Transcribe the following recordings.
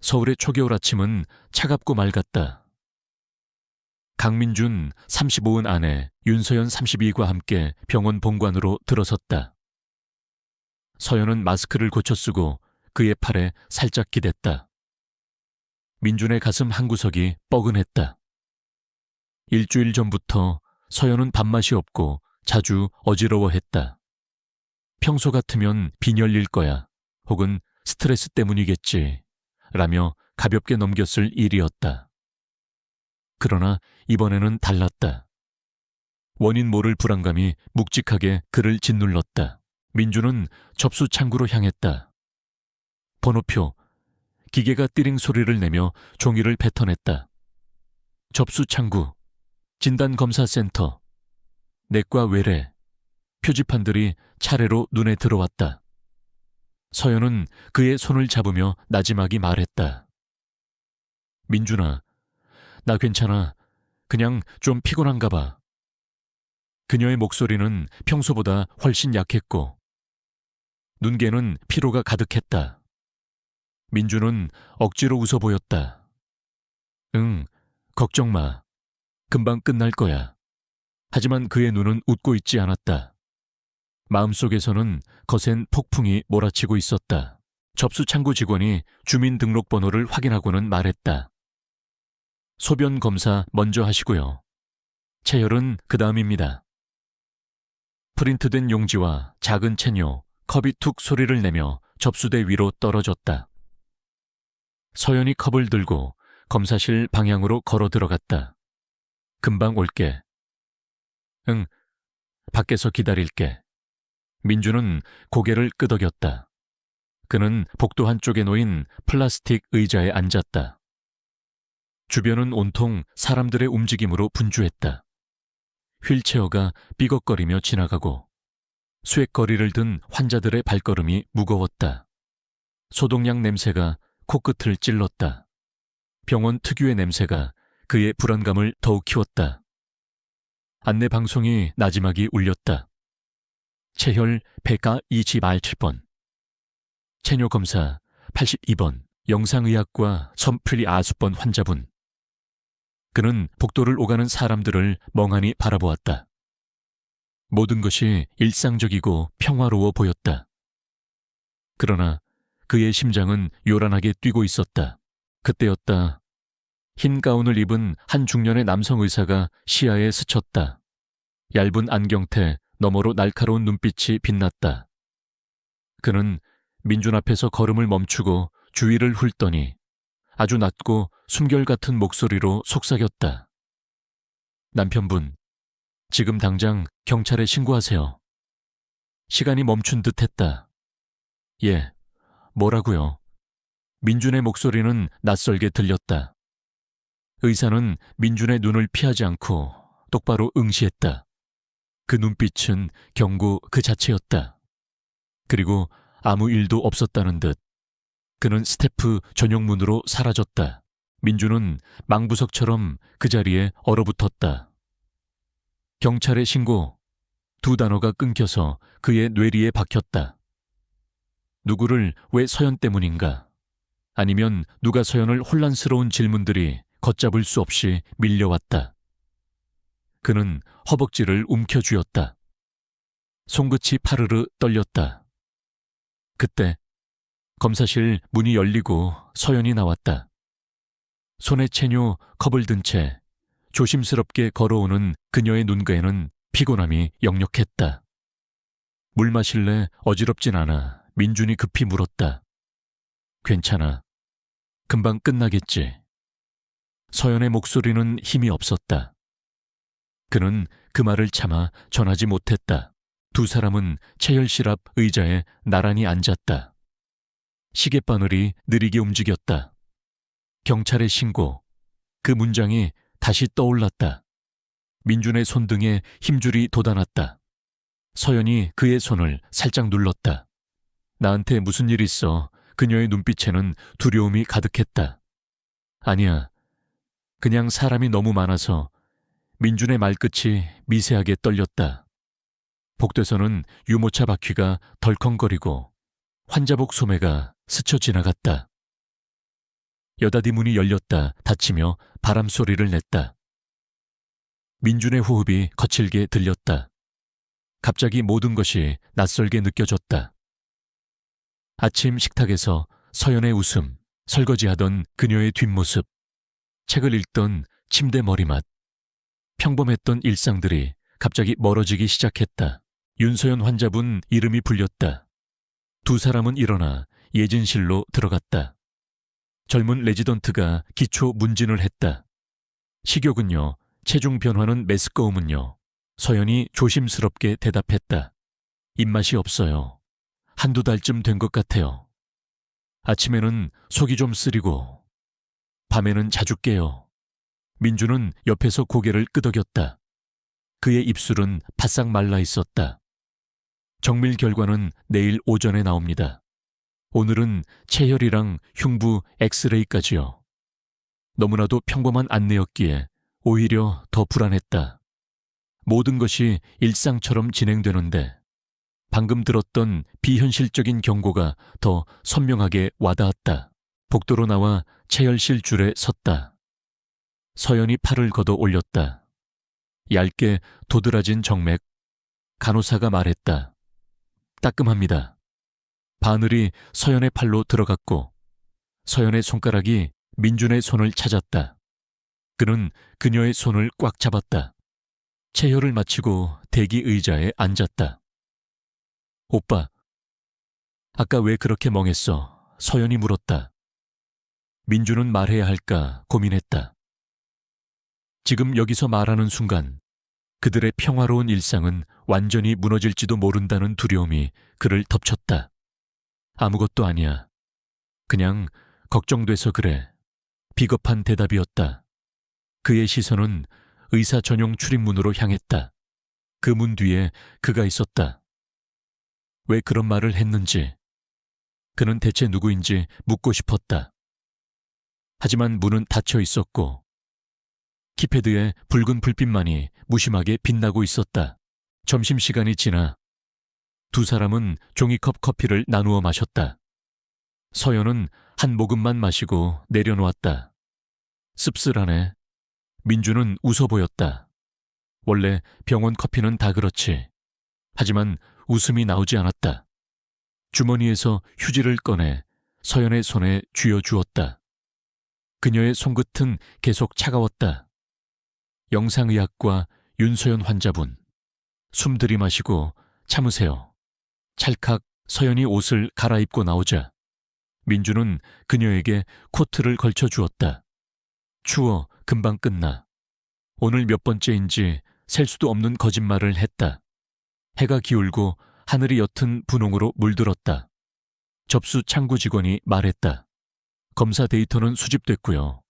서울의 초겨울 아침은 차갑고 맑았다. 강민준 35은 아내 윤서연 32과 함께 병원 본관으로 들어섰다. 서연은 마스크를 고쳐 쓰고 그의 팔에 살짝 기댔다. 민준의 가슴 한구석이 뻐근했다. 일주일 전부터 서연은 밥맛이 없고 자주 어지러워했다. 평소 같으면 빈혈일 거야, 혹은 스트레스 때문이겠지, 라며 가볍게 넘겼을 일이었다. 그러나 이번에는 달랐다. 원인 모를 불안감이 묵직하게 그를 짓눌렀다. 민주는 접수 창구로 향했다. 번호표, 기계가 띠링 소리를 내며 종이를 뱉어냈다. 접수 창구, 진단검사센터, 내과 외래, 표지판들이 차례로 눈에 들어왔다. 서연은 그의 손을 잡으며 나지막이 말했다. 민준아, 나 괜찮아. 그냥 좀 피곤한가 봐. 그녀의 목소리는 평소보다 훨씬 약했고 눈개는 피로가 가득했다. 민준은 억지로 웃어 보였다. 응, 걱정 마. 금방 끝날 거야. 하지만 그의 눈은 웃고 있지 않았다. 마음속에서는 거센 폭풍이 몰아치고 있었다. 접수 창구 직원이 주민등록번호를 확인하고는 말했다. 소변 검사 먼저 하시고요. 체열은 그 다음입니다. 프린트된 용지와 작은 체뇨, 컵이 툭 소리를 내며 접수대 위로 떨어졌다. 서연이 컵을 들고 검사실 방향으로 걸어 들어갔다. 금방 올게. 응, 밖에서 기다릴게. 민주는 고개를 끄덕였다. 그는 복도 한쪽에 놓인 플라스틱 의자에 앉았다. 주변은 온통 사람들의 움직임으로 분주했다. 휠체어가 삐걱거리며 지나가고 수액거리를 든 환자들의 발걸음이 무거웠다. 소독약 냄새가 코끝을 찔렀다. 병원 특유의 냄새가 그의 불안감을 더욱 키웠다. 안내 방송이 나지막이 울렸다. 체혈 백아 27번, 체뇨 검사 82번, 영상의학과 첨플리 아수번 환자분. 그는 복도를 오가는 사람들을 멍하니 바라보았다. 모든 것이 일상적이고 평화로워 보였다. 그러나 그의 심장은 요란하게 뛰고 있었다. 그때였다. 흰 가운을 입은 한 중년의 남성 의사가 시야에 스쳤다. 얇은 안경테 너머로 날카로운 눈빛이 빛났다. 그는 민준 앞에서 걸음을 멈추고 주위를 훑더니 아주 낮고 숨결 같은 목소리로 속삭였다. 남편분, 지금 당장 경찰에 신고하세요. 시간이 멈춘 듯 했다. 예, 뭐라고요? 민준의 목소리는 낯설게 들렸다. 의사는 민준의 눈을 피하지 않고 똑바로 응시했다. 그 눈빛은 경고 그 자체였다. 그리고 아무 일도 없었다는 듯 그는 스태프 전용문으로 사라졌다. 민준은 망부석처럼 그 자리에 얼어붙었다. 경찰에 신고, 두 단어가 끊겨서 그의 뇌리에 박혔다. 누구를 왜 서연 때문인가? 아니면 누가 서연을 혼란스러운 질문들이 걷잡을 수 없이 밀려왔다. 그는 허벅지를 움켜쥐었다. 손끝이 파르르 떨렸다. 그때 검사실 문이 열리고 서연이 나왔다. 손에 체뇨 컵을 든 채 조심스럽게 걸어오는 그녀의 눈가에는 피곤함이 역력했다. 물 마실래? 어지럽진 않아. 민준이 급히 물었다. 괜찮아. 금방 끝나겠지. 서연의 목소리는 힘이 없었다. 그는 그 말을 참아 전하지 못했다. 두 사람은 체열실 앞 의자에 나란히 앉았다. 시계바늘이 느리게 움직였다. 경찰에 신고. 그 문장이 다시 떠올랐다. 민준의 손등에 힘줄이 돋아났다. 서연이 그의 손을 살짝 눌렀다. 나한테 무슨 일 있어? 그녀의 눈빛에는 두려움이 가득했다. 아니야. 그냥 사람이 너무 많아서. 민준의 말끝이 미세하게 떨렸다. 복도에서는 유모차 바퀴가 덜컹거리고 환자복 소매가 스쳐 지나갔다. 여닫이 문이 열렸다 닫히며 바람 소리를 냈다. 민준의 호흡이 거칠게 들렸다. 갑자기 모든 것이 낯설게 느껴졌다. 아침 식탁에서 서연의 웃음, 설거지하던 그녀의 뒷모습, 책을 읽던 침대 머리맡, 평범했던 일상들이 갑자기 멀어지기 시작했다. 윤서연 환자분 이름이 불렸다. 두 사람은 일어나 예진실로 들어갔다. 젊은 레지던트가 기초 문진을 했다. 식욕은요, 체중 변화는 메스꺼움은요. 서연이 조심스럽게 대답했다. 입맛이 없어요. 한두 달쯤 된 것 같아요. 아침에는 속이 좀 쓰리고 밤에는 자주 깨요. 민주는 옆에서 고개를 끄덕였다. 그의 입술은 바싹 말라 있었다. 정밀 결과는 내일 오전에 나옵니다. 오늘은 체혈이랑 흉부 엑스레이까지요. 너무나도 평범한 안내였기에 오히려 더 불안했다. 모든 것이 일상처럼 진행되는데 방금 들었던 비현실적인 경고가 더 선명하게 와닿았다. 복도로 나와 체열실 줄에 섰다. 서연이 팔을 걷어 올렸다. 얇게 도드라진 정맥. 간호사가 말했다. 따끔합니다. 바늘이 서연의 팔로 들어갔고 서연의 손가락이 민준의 손을 찾았다. 그는 그녀의 손을 꽉 잡았다. 체혈을 마치고 대기 의자에 앉았다. 오빠, 아까 왜 그렇게 멍했어? 서연이 물었다. 민준은 말해야 할까 고민했다. 지금 여기서 말하는 순간 그들의 평화로운 일상은 완전히 무너질지도 모른다는 두려움이 그를 덮쳤다. 아무것도 아니야. 그냥 걱정돼서 그래. 비겁한 대답이었다. 그의 시선은 의사 전용 출입문으로 향했다. 그 문 뒤에 그가 있었다. 왜 그런 말을 했는지, 그는 대체 누구인지 묻고 싶었다. 하지만 문은 닫혀 있었고 키패드에 붉은 불빛만이 무심하게 빛나고 있었다. 점심시간이 지나 두 사람은 종이컵 커피를 나누어 마셨다. 서연은 한 모금만 마시고 내려놓았다. 씁쓸하네. 민주는 웃어 보였다. 원래 병원 커피는 다 그렇지. 하지만 웃음이 나오지 않았다. 주머니에서 휴지를 꺼내 서연의 손에 쥐어주었다. 그녀의 손끝은 계속 차가웠다. 영상의학과 윤서연 환자분. 숨 들이마시고 참으세요. 찰칵 서연이 옷을 갈아입고 나오자 민주는 그녀에게 코트를 걸쳐 주었다. 추워, 금방 끝나. 오늘 몇 번째인지 셀 수도 없는 거짓말을 했다. 해가 기울고 하늘이 옅은 분홍으로 물들었다. 접수 창구 직원이 말했다. 검사 데이터는 수집됐고요.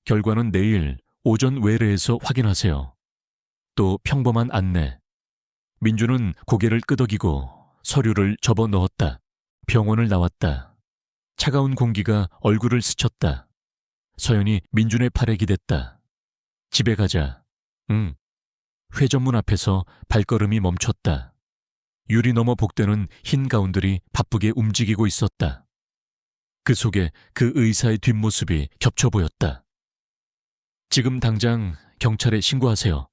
결과는 내일 오전 외래에서 확인하세요. 또 평범한 안내. 민주는 고개를 끄덕이고 서류를 접어 넣었다. 병원을 나왔다. 차가운 공기가 얼굴을 스쳤다. 서연이 민준의 팔에 기댔다. 집에 가자. 응. 회전문 앞에서 발걸음이 멈췄다. 유리 너머 복되는 흰 가운들이 바쁘게 움직이고 있었다. 그 속에 그 의사의 뒷모습이 겹쳐 보였다. 지금 당장 경찰에 신고하세요.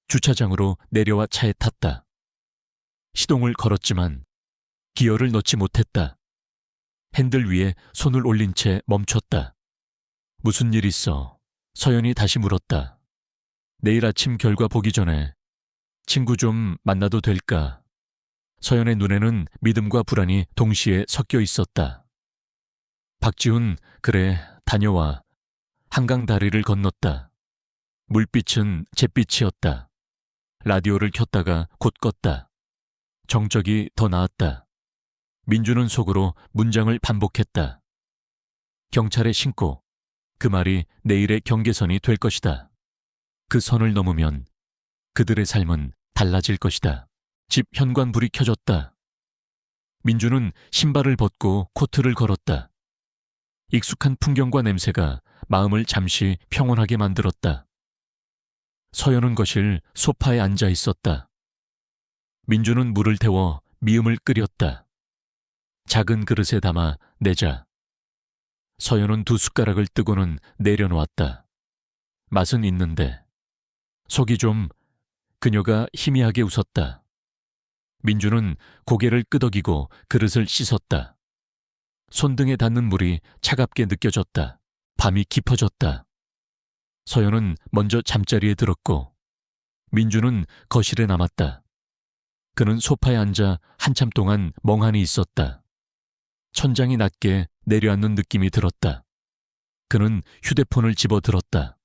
주차장으로 내려와 차에 탔다. 시동을 걸었지만 기어를 넣지 못했다. 핸들 위에 손을 올린 채 멈췄다. 무슨 일 있어? 서연이 다시 물었다. 내일 아침 결과 보기 전에 친구 좀 만나도 될까? 서연의 눈에는 믿음과 불안이 동시에 섞여 있었다. 박지훈, 그래, 다녀와. 한강 다리를 건넜다. 물빛은 잿빛이었다. 라디오를 켰다가 곧 껐다. 정적이 더 나았다. 민주는 속으로 문장을 반복했다. 경찰에 신고. 그 말이 내일의 경계선이 될 것이다. 그 선을 넘으면 그들의 삶은 달라질 것이다. 집 현관불이 켜졌다. 민주는 신발을 벗고 코트를 걸었다. 익숙한 풍경과 냄새가 마음을 잠시 평온하게 만들었다. 서연은 거실 소파에 앉아 있었다. 민주는 물을 태워 미음을 끓였다. 작은 그릇에 담아 내자. 서연은 두 숟가락을 뜨고는 내려놓았다. 맛은 있는데. 속이 좀. 그녀가 희미하게 웃었다. 민주는 고개를 끄덕이고 그릇을 씻었다. 손등에 닿는 물이 차갑게 느껴졌다. 밤이 깊어졌다. 서연은 먼저 잠자리에 들었고 민주는 거실에 남았다. 그는 소파에 앉아 한참 동안 멍하니 있었다. 천장이 낮게 내려앉는 느낌이 들었다. 그는 휴대폰을 집어들었다.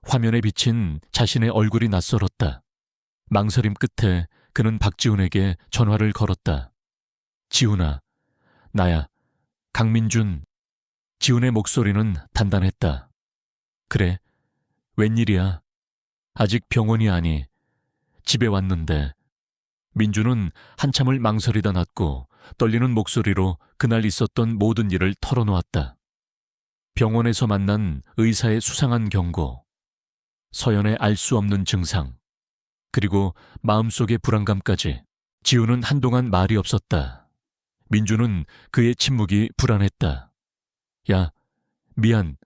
화면에 비친 자신의 얼굴이 낯설었다. 망설임 끝에 그는 박지훈에게 전화를 걸었다. 지훈아, 나야, 강민준. 지훈의 목소리는 단단했다. 그래, 웬일이야? 아직 병원이 아니. 집에 왔는데. 민주는 한참을 망설이다 놨고 떨리는 목소리로 그날 있었던 모든 일을 털어놓았다. 병원에서 만난 의사의 수상한 경고, 서연의 알 수 없는 증상, 그리고 마음속의 불안감까지. 지훈은 한동안 말이 없었다. 민주는 그의 침묵이 불안했다. 야, 미안.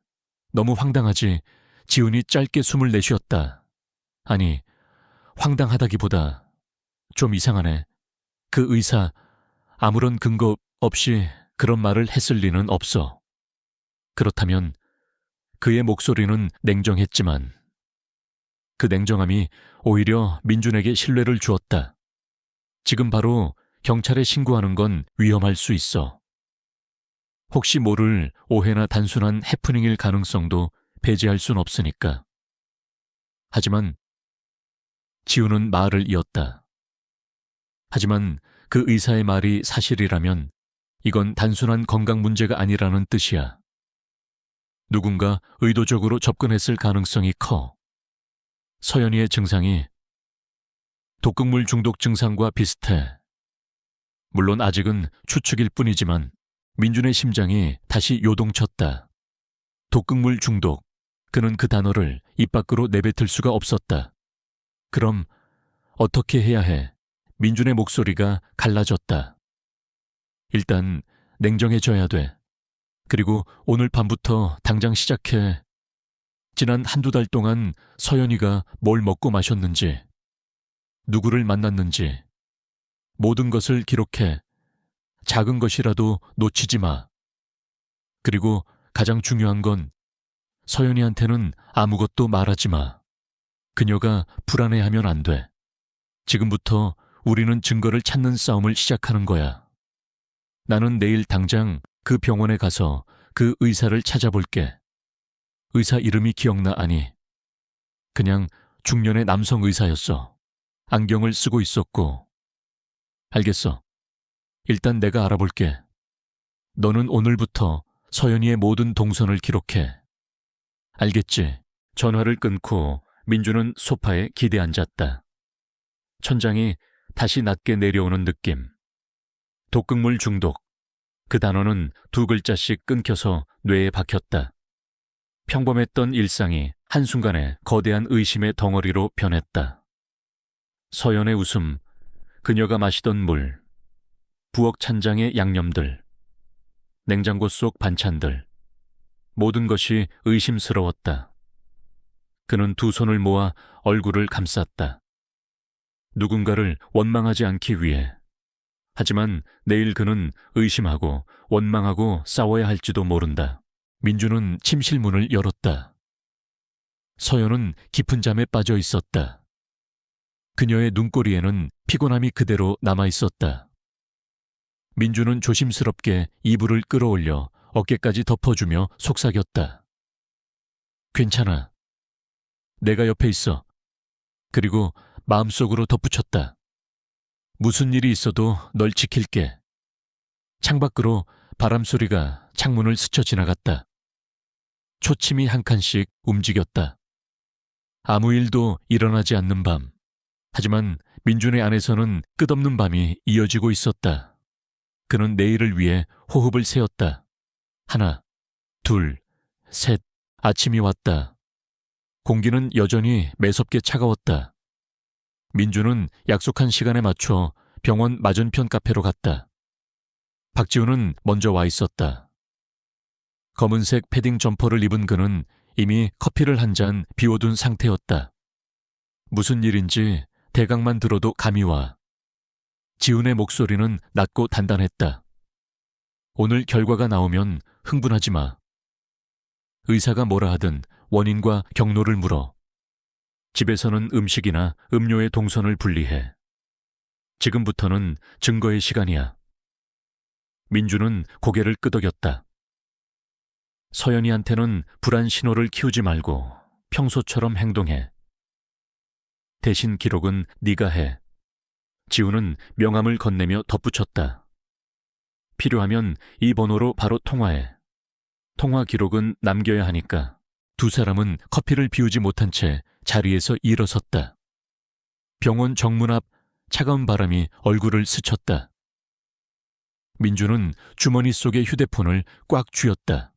너무 황당하지. 지훈이 짧게 숨을 내쉬었다. 아니, 황당하다기보다 좀 이상하네. 그 의사 아무런 근거 없이 그런 말을 했을 리는 없어. 그렇다면 그의 목소리는 냉정했지만 그 냉정함이 오히려 민준에게 신뢰를 주었다. 지금 바로 경찰에 신고하는 건 위험할 수 있어. 혹시 모를 오해나 단순한 해프닝일 가능성도 배제할 순 없으니까. 하지만 지훈은 말을 이었다. 하지만 그 의사의 말이 사실이라면 이건 단순한 건강 문제가 아니라는 뜻이야. 누군가 의도적으로 접근했을 가능성이 커. 서연이의 증상이 독극물 중독 증상과 비슷해. 물론 아직은 추측일 뿐이지만 민준의 심장이 다시 요동쳤다. 독극물 중독. 그는 그 단어를 입 밖으로 내뱉을 수가 없었다. 그럼 어떻게 해야 해? 민준의 목소리가 갈라졌다. 일단 냉정해져야 돼. 그리고 오늘 밤부터 당장 시작해. 지난 한두 달 동안 서연이가 뭘 먹고 마셨는지, 누구를 만났는지, 모든 것을 기록해. 작은 것이라도 놓치지 마. 그리고 가장 중요한 건 서연이한테는 아무것도 말하지 마. 그녀가 불안해하면 안 돼. 지금부터 우리는 증거를 찾는 싸움을 시작하는 거야. 나는 내일 당장 그 병원에 가서 그 의사를 찾아볼게. 의사 이름이 기억나? 아니. 그냥 중년의 남성 의사였어. 안경을 쓰고 있었고. 알겠어. 일단 내가 알아볼게. 너는 오늘부터 서연이의 모든 동선을 기록해. 알겠지? 전화를 끊고 민주는 소파에 기대 앉았다. 천장이 다시 낮게 내려오는 느낌. 독극물 중독. 그 단어는 두 글자씩 끊겨서 뇌에 박혔다. 평범했던 일상이 한순간에 거대한 의심의 덩어리로 변했다. 서연의 웃음, 그녀가 마시던 물, 부엌 찬장의 양념들, 냉장고 속 반찬들, 모든 것이 의심스러웠다. 그는 두 손을 모아 얼굴을 감쌌다. 누군가를 원망하지 않기 위해. 하지만 내일 그는 의심하고 원망하고 싸워야 할지도 모른다. 민주는 침실 문을 열었다. 서연은 깊은 잠에 빠져 있었다. 그녀의 눈꼬리에는 피곤함이 그대로 남아 있었다. 민주는 조심스럽게 이불을 끌어올려 어깨까지 덮어주며 속삭였다. 괜찮아. 내가 옆에 있어. 그리고 마음속으로 덧붙였다. 무슨 일이 있어도 널 지킬게. 창밖으로 바람소리가 창문을 스쳐 지나갔다. 초침이 한 칸씩 움직였다. 아무 일도 일어나지 않는 밤. 하지만 민준의 안에서는 끝없는 밤이 이어지고 있었다. 그는 내일을 위해 호흡을 세웠다. 하나, 둘, 셋. 아침이 왔다. 공기는 여전히 매섭게 차가웠다. 민주는 약속한 시간에 맞춰 병원 맞은편 카페로 갔다. 박지훈은 먼저 와 있었다. 검은색 패딩 점퍼를 입은 그는 이미 커피를 한 잔 비워둔 상태였다. 무슨 일인지 대강만 들어도 감이 와. 지훈의 목소리는 낮고 단단했다. 오늘 결과가 나오면 흥분하지 마. 의사가 뭐라 하든 원인과 경로를 물어. 집에서는 음식이나 음료의 동선을 분리해. 지금부터는 증거의 시간이야. 민주는 고개를 끄덕였다. 서연이한테는 불안 신호를 키우지 말고 평소처럼 행동해. 대신 기록은 네가 해. 지훈은 명함을 건네며 덧붙였다. 필요하면 이 번호로 바로 통화해. 통화 기록은 남겨야 하니까. 두 사람은 커피를 비우지 못한 채 자리에서 일어섰다. 병원 정문 앞 차가운 바람이 얼굴을 스쳤다. 민주는 주머니 속의 휴대폰을 꽉 쥐었다.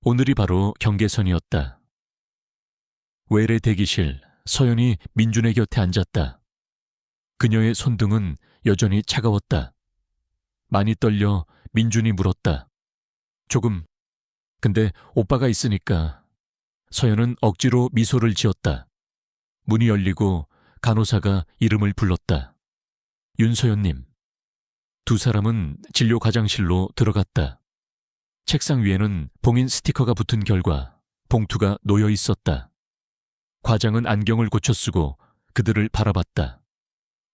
오늘이 바로 경계선이었다. 외래 대기실, 서연이 민준의 곁에 앉았다. 그녀의 손등은 여전히 차가웠다. 많이 떨려 민준이 물었다. 조금. 근데 오빠가 있으니까. 서연은 억지로 미소를 지었다. 문이 열리고 간호사가 이름을 불렀다. 윤서연님. 두 사람은 진료 과장실로 들어갔다. 책상 위에는 봉인 스티커가 붙은 결과 봉투가 놓여 있었다. 과장은 안경을 고쳐 쓰고 그들을 바라봤다.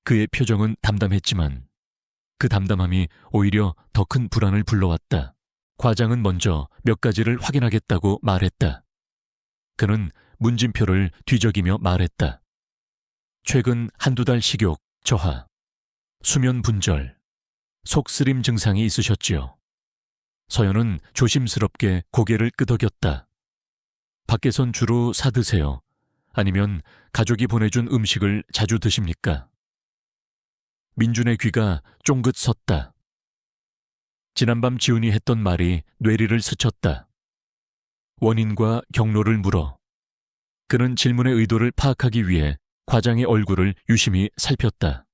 그의 표정은 담담했지만 그 담담함이 오히려 더 큰 불안을 불러왔다. 과장은 먼저 몇 가지를 확인하겠다고 말했다. 그는 문진표를 뒤적이며 말했다. 최근 한두 달 식욕, 저하, 수면 분절, 속쓰림 증상이 있으셨지요. 서연은 조심스럽게 고개를 끄덕였다. 밖에선 주로 사 드세요? 아니면 가족이 보내준 음식을 자주 드십니까? 민준의 귀가 쫑긋 섰다. 지난밤 지훈이 했던 말이 뇌리를 스쳤다. 원인과 경로를 물어. 그는 질문의 의도를 파악하기 위해 과장의 얼굴을 유심히 살폈다.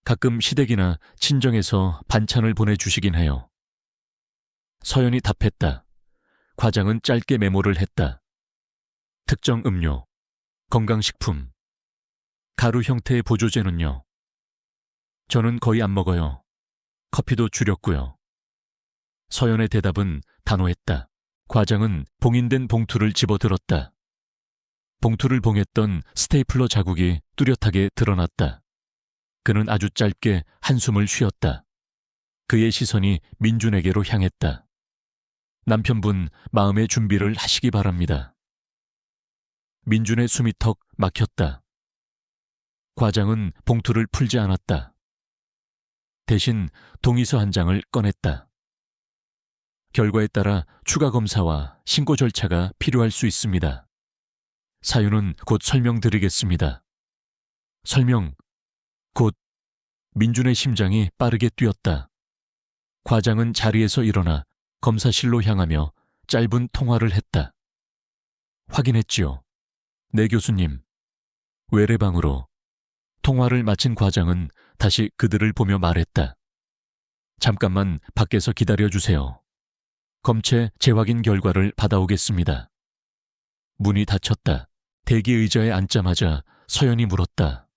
가끔 시댁이나 친정에서 반찬을 보내주시긴 해요. 서연이 답했다. 과장은 짧게 메모를 했다. 특정 음료, 건강식품, 가루 형태의 보조제는요. 저는 거의 안 먹어요. 커피도 줄였고요. 서연의 대답은 단호했다. 과장은 봉인된 봉투를 집어들었다. 봉투를 봉했던 스테이플러 자국이 뚜렷하게 드러났다. 그는 아주 짧게 한숨을 쉬었다. 그의 시선이 민준에게로 향했다. 남편분 마음의 준비를 하시기 바랍니다. 민준의 숨이 턱 막혔다. 과장은 봉투를 풀지 않았다. 대신 동의서 한 장을 꺼냈다. 결과에 따라 추가 검사와 신고 절차가 필요할 수 있습니다. 사유는 곧 설명드리겠습니다. 설명, 곧. 민준의 심장이 빠르게 뛰었다. 과장은 자리에서 일어나 검사실로 향하며 짧은 통화를 했다. 확인했지요. 네 교수님. 외래방으로. 통화를 마친 과장은 다시 그들을 보며 말했다. 잠깐만 밖에서 기다려주세요. 검체 재확인 결과를 받아오겠습니다. 문이 닫혔다. 대기 의자에 앉자마자 서연이 물었다.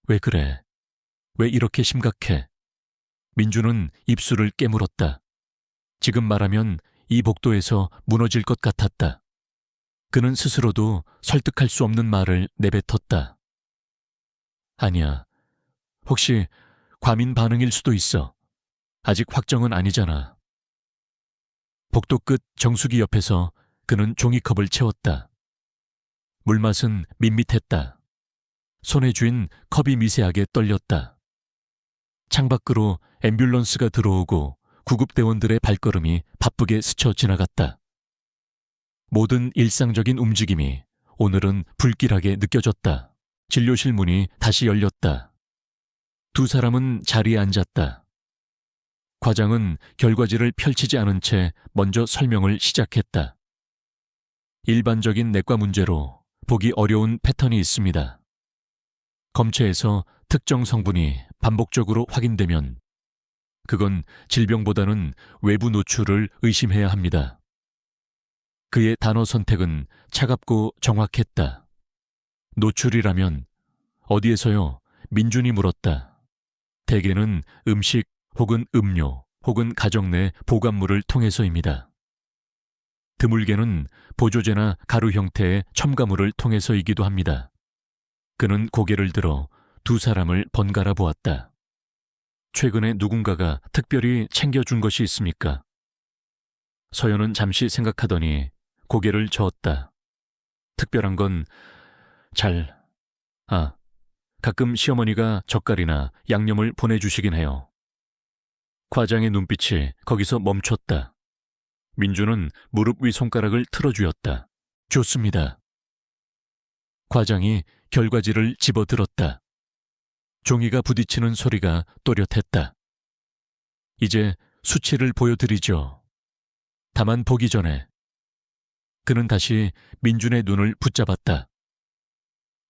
왜 그래? 왜 이렇게 심각해? 민주는 입술을 깨물었다. 지금 말하면 이 복도에서 무너질 것 같았다. 그는 스스로도 설득할 수 없는 말을 내뱉었다. 아니야. 혹시 과민 반응일 수도 있어. 아직 확정은 아니잖아. 복도 끝 정수기 옆에서 그는 종이컵을 채웠다. 물맛은 밋밋했다. 손에 쥔 컵이 미세하게 떨렸다. 창밖으로 앰뷸런스가 들어오고 구급대원들의 발걸음이 바쁘게 스쳐 지나갔다. 모든 일상적인 움직임이 오늘은 불길하게 느껴졌다. 진료실 문이 다시 열렸다. 두 사람은 자리에 앉았다. 과장은 결과지를 펼치지 않은 채 먼저 설명을 시작했다. 일반적인 내과 문제로 보기 어려운 패턴이 있습니다. 검체에서 특정 성분이 반복적으로 확인되면 그건 질병보다는 외부 노출을 의심해야 합니다. 그의 단어 선택은 차갑고 정확했다. 노출이라면 어디에서요? 민준이 물었다. 대개는 음식 혹은 음료 혹은 가정 내 보관물을 통해서입니다. 드물게는 보조제나 가루 형태의 첨가물을 통해서이기도 합니다. 그는 고개를 들어 두 사람을 번갈아 보았다. 최근에 누군가가 특별히 챙겨준 것이 있습니까? 서연은 잠시 생각하더니 고개를 저었다. 특별한 건 가끔 시어머니가 젓갈이나 양념을 보내주시긴 해요. 과장의 눈빛이 거기서 멈췄다. 민주는 무릎 위 손가락을 틀어주었다. 좋습니다. 과장이 결과지를 집어들었다. 종이가 부딪히는 소리가 또렷했다. 이제 수치를 보여드리죠. 다만 보기 전에 그는 다시 민준의 눈을 붙잡았다.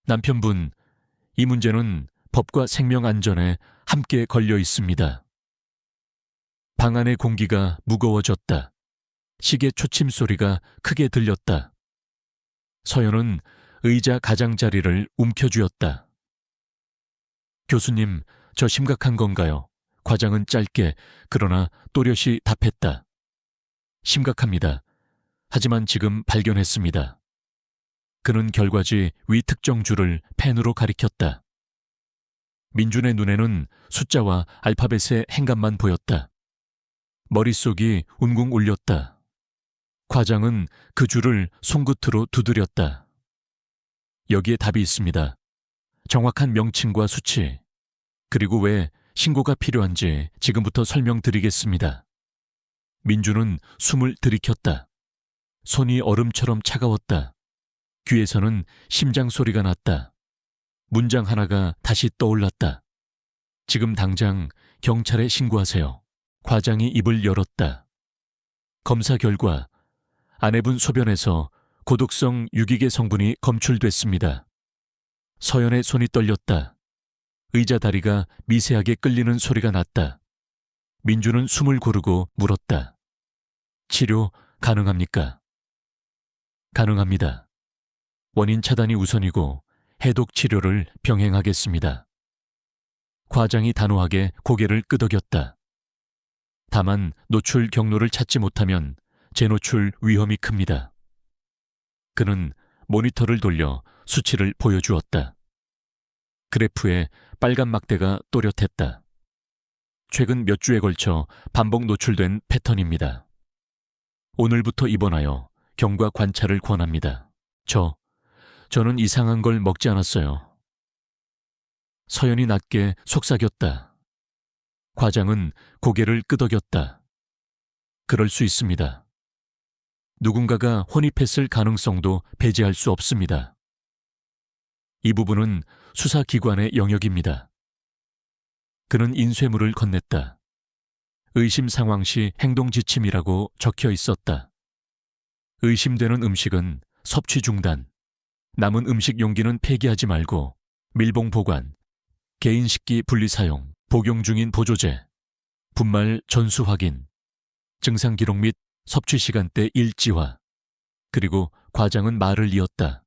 남편분, 이 문제는 법과 생명 안전에 함께 걸려 있습니다. 방 안의 공기가 무거워졌다. 시계 초침 소리가 크게 들렸다. 서연은 의자 가장자리를 움켜쥐었다. 교수님, 저 심각한 건가요? 과장은 짧게 그러나 또렷이 답했다. 심각합니다. 하지만 지금 발견했습니다. 그는 결과지 위 특정 줄을 펜으로 가리켰다. 민준의 눈에는 숫자와 알파벳의 행감만 보였다. 머릿속이 웅궁 울렸다. 과장은 그 줄을 손끝으로 두드렸다. 여기에 답이 있습니다. 정확한 명칭과 수치, 그리고 왜 신고가 필요한지 지금부터 설명드리겠습니다. 민주는 숨을 들이켰다. 손이 얼음처럼 차가웠다. 귀에서는 심장 소리가 났다. 문장 하나가 다시 떠올랐다. 지금 당장 경찰에 신고하세요. 과장이 입을 열었다. 검사 결과 아내분 소변에서 고독성 유기계 성분이 검출됐습니다. 서연의 손이 떨렸다. 의자 다리가 미세하게 끌리는 소리가 났다. 민주는 숨을 고르고 물었다. 치료 가능합니까? 가능합니다. 원인 차단이 우선이고 해독 치료를 병행하겠습니다. 과장이 단호하게 고개를 끄덕였다. 다만 노출 경로를 찾지 못하면 재노출 위험이 큽니다. 그는 모니터를 돌려 수치를 보여주었다. 그래프에 빨간 막대가 또렷했다. 최근 몇 주에 걸쳐 반복 노출된 패턴입니다. 오늘부터 입원하여 경과 관찰을 권합니다. 저는 이상한 걸 먹지 않았어요. 서연이 낮게 속삭였다. 과장은 고개를 끄덕였다. 그럴 수 있습니다. 누군가가 혼입했을 가능성도 배제할 수 없습니다. 이 부분은 수사기관의 영역입니다. 그는 인쇄물을 건넸다. 의심 상황 시 행동 지침이라고 적혀 있었다. 의심되는 음식은 섭취 중단, 남은 음식 용기는 폐기하지 말고 밀봉 보관, 개인 식기 분리 사용, 복용 중인 보조제, 분말 전수 확인, 증상 기록 및 섭취 시간대 일지화, 그리고 과장은 말을 이었다.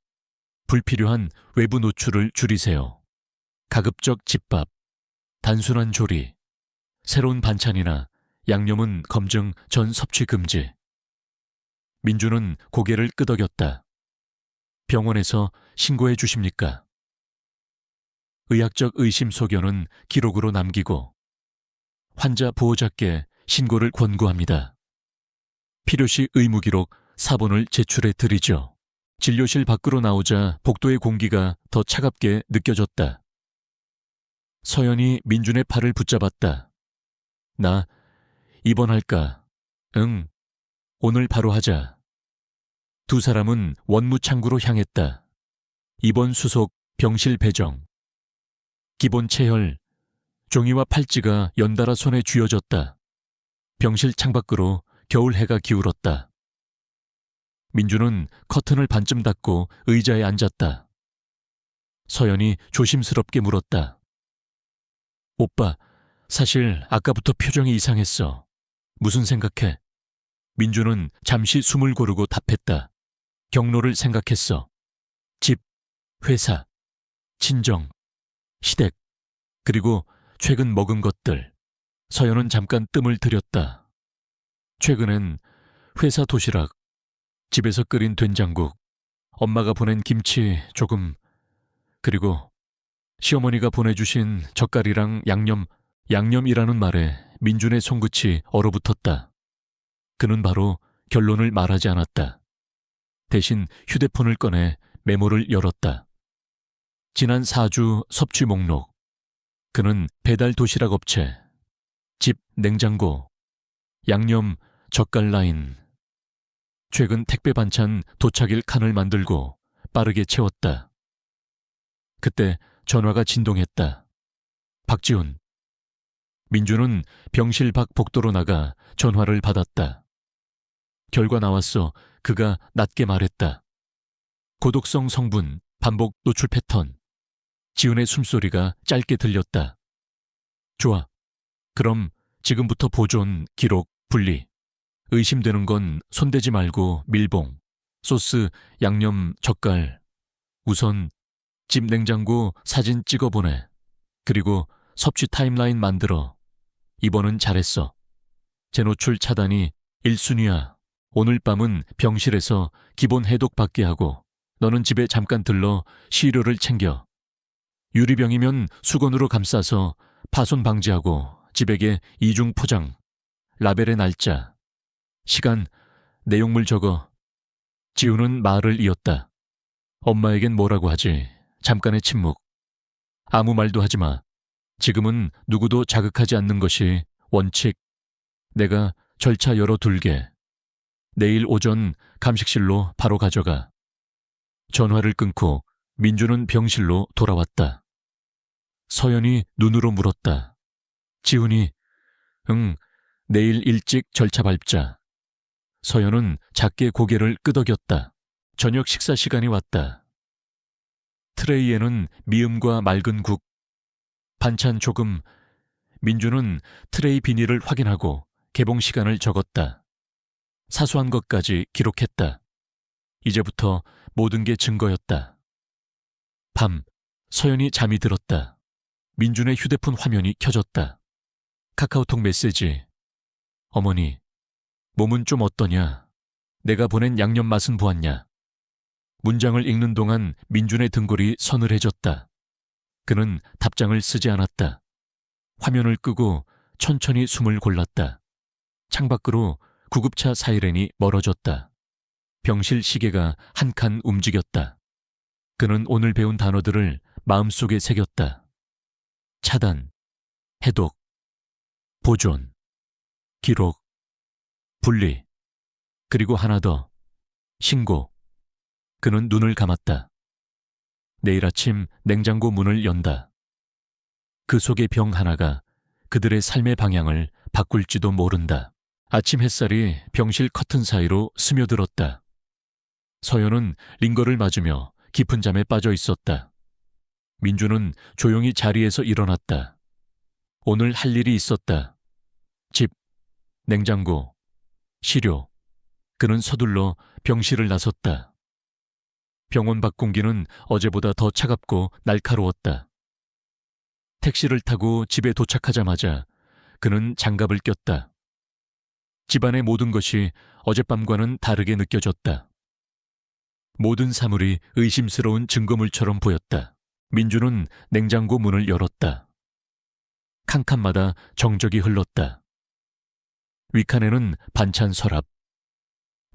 불필요한 외부 노출을 줄이세요. 가급적 집밥, 단순한 조리, 새로운 반찬이나 양념은 검증 전 섭취 금지. 민주는 고개를 끄덕였다. 병원에서 신고해 주십니까? 의학적 의심 소견은 기록으로 남기고 환자 보호자께 신고를 권고합니다. 필요시 의무기록 사본을 제출해 드리죠. 진료실 밖으로 나오자 복도의 공기가 더 차갑게 느껴졌다. 서연이 민준의 팔을 붙잡았다. 나 입원할까? 응, 오늘 바로 하자. 두 사람은 원무창구로 향했다. 입원 수속 병실 배정. 기본 체혈, 종이와 팔찌가 연달아 손에 쥐어졌다. 병실 창밖으로 겨울 해가 기울었다. 민주는 커튼을 반쯤 닫고 의자에 앉았다. 서연이 조심스럽게 물었다. 오빠, 사실 아까부터 표정이 이상했어. 무슨 생각해? 민주는 잠시 숨을 고르고 답했다. 경로를 생각했어. 집, 회사, 친정, 시댁, 그리고 최근 먹은 것들. 서연은 잠깐 뜸을 들였다. 최근엔 회사 도시락, 집에서 끓인 된장국, 엄마가 보낸 김치 조금, 그리고 시어머니가 보내주신 젓갈이랑 양념이라는 말에 민준의 손끝이 얼어붙었다. 그는 바로 결론을 말하지 않았다. 대신 휴대폰을 꺼내 메모를 열었다. 지난 4주 섭취 목록. 그는 배달 도시락 업체, 집 냉장고, 양념 젓갈 라인. 최근 택배 반찬 도착일 칸을 만들고 빠르게 채웠다. 그때 전화가 진동했다. 박지훈. 민주는 병실 밖 복도로 나가 전화를 받았다. 결과 나왔어. 그가 낮게 말했다. 고독성 성분, 반복 노출 패턴. 지훈의 숨소리가 짧게 들렸다. 좋아. 그럼 지금부터 보존, 기록, 분리. 의심되는 건 손대지 말고 밀봉. 소스, 양념, 젓갈. 우선 집 냉장고 사진 찍어 보내. 그리고 섭취 타임라인 만들어. 이번은 잘했어. 재노출 차단이 1순위야. 오늘 밤은 병실에서 기본 해독 받게 하고 너는 집에 잠깐 들러 시료를 챙겨. 유리병이면 수건으로 감싸서 파손 방지하고 집에게 이중 포장. 라벨의 날짜. 시간, 내용물 적어. 지우는 말을 이었다. 엄마에겐 뭐라고 하지. 잠깐의 침묵. 아무 말도 하지 마. 지금은 누구도 자극하지 않는 것이 원칙. 내가 절차 열어둘게. 내일 오전 감식실로 바로 가져가. 전화를 끊고 민주는 병실로 돌아왔다. 서연이 눈으로 물었다. 지훈이, 응, 내일 일찍 절차 밟자. 서연은 작게 고개를 끄덕였다. 저녁 식사 시간이 왔다. 트레이에는 미음과 맑은 국, 반찬 조금. 민주는 트레이 비닐을 확인하고 개봉 시간을 적었다. 사소한 것까지 기록했다. 이제부터 모든 게 증거였다. 밤, 서연이 잠이 들었다. 민준의 휴대폰 화면이 켜졌다. 카카오톡 메시지. 어머니, 몸은 좀 어떠냐? 내가 보낸 양념 맛은 보았냐? 문장을 읽는 동안 민준의 등골이 서늘해졌다. 그는 답장을 쓰지 않았다. 화면을 끄고 천천히 숨을 골랐다. 창밖으로 구급차 사이렌이 멀어졌다. 병실 시계가 한 칸 움직였다. 그는 오늘 배운 단어들을 마음속에 새겼다. 차단, 해독, 보존, 기록, 분리, 그리고 하나 더, 신고. 그는 눈을 감았다. 내일 아침 냉장고 문을 연다. 그 속의 병 하나가 그들의 삶의 방향을 바꿀지도 모른다. 아침 햇살이 병실 커튼 사이로 스며들었다. 서연은 링거를 맞으며 깊은 잠에 빠져 있었다. 민주는 조용히 자리에서 일어났다. 오늘 할 일이 있었다. 집, 냉장고, 시료. 그는 서둘러 병실을 나섰다. 병원 밖 공기는 어제보다 더 차갑고 날카로웠다. 택시를 타고 집에 도착하자마자 그는 장갑을 꼈다. 집안의 모든 것이 어젯밤과는 다르게 느껴졌다. 모든 사물이 의심스러운 증거물처럼 보였다. 민주는 냉장고 문을 열었다. 칸칸마다 정적이 흘렀다. 윗칸에는 반찬 서랍,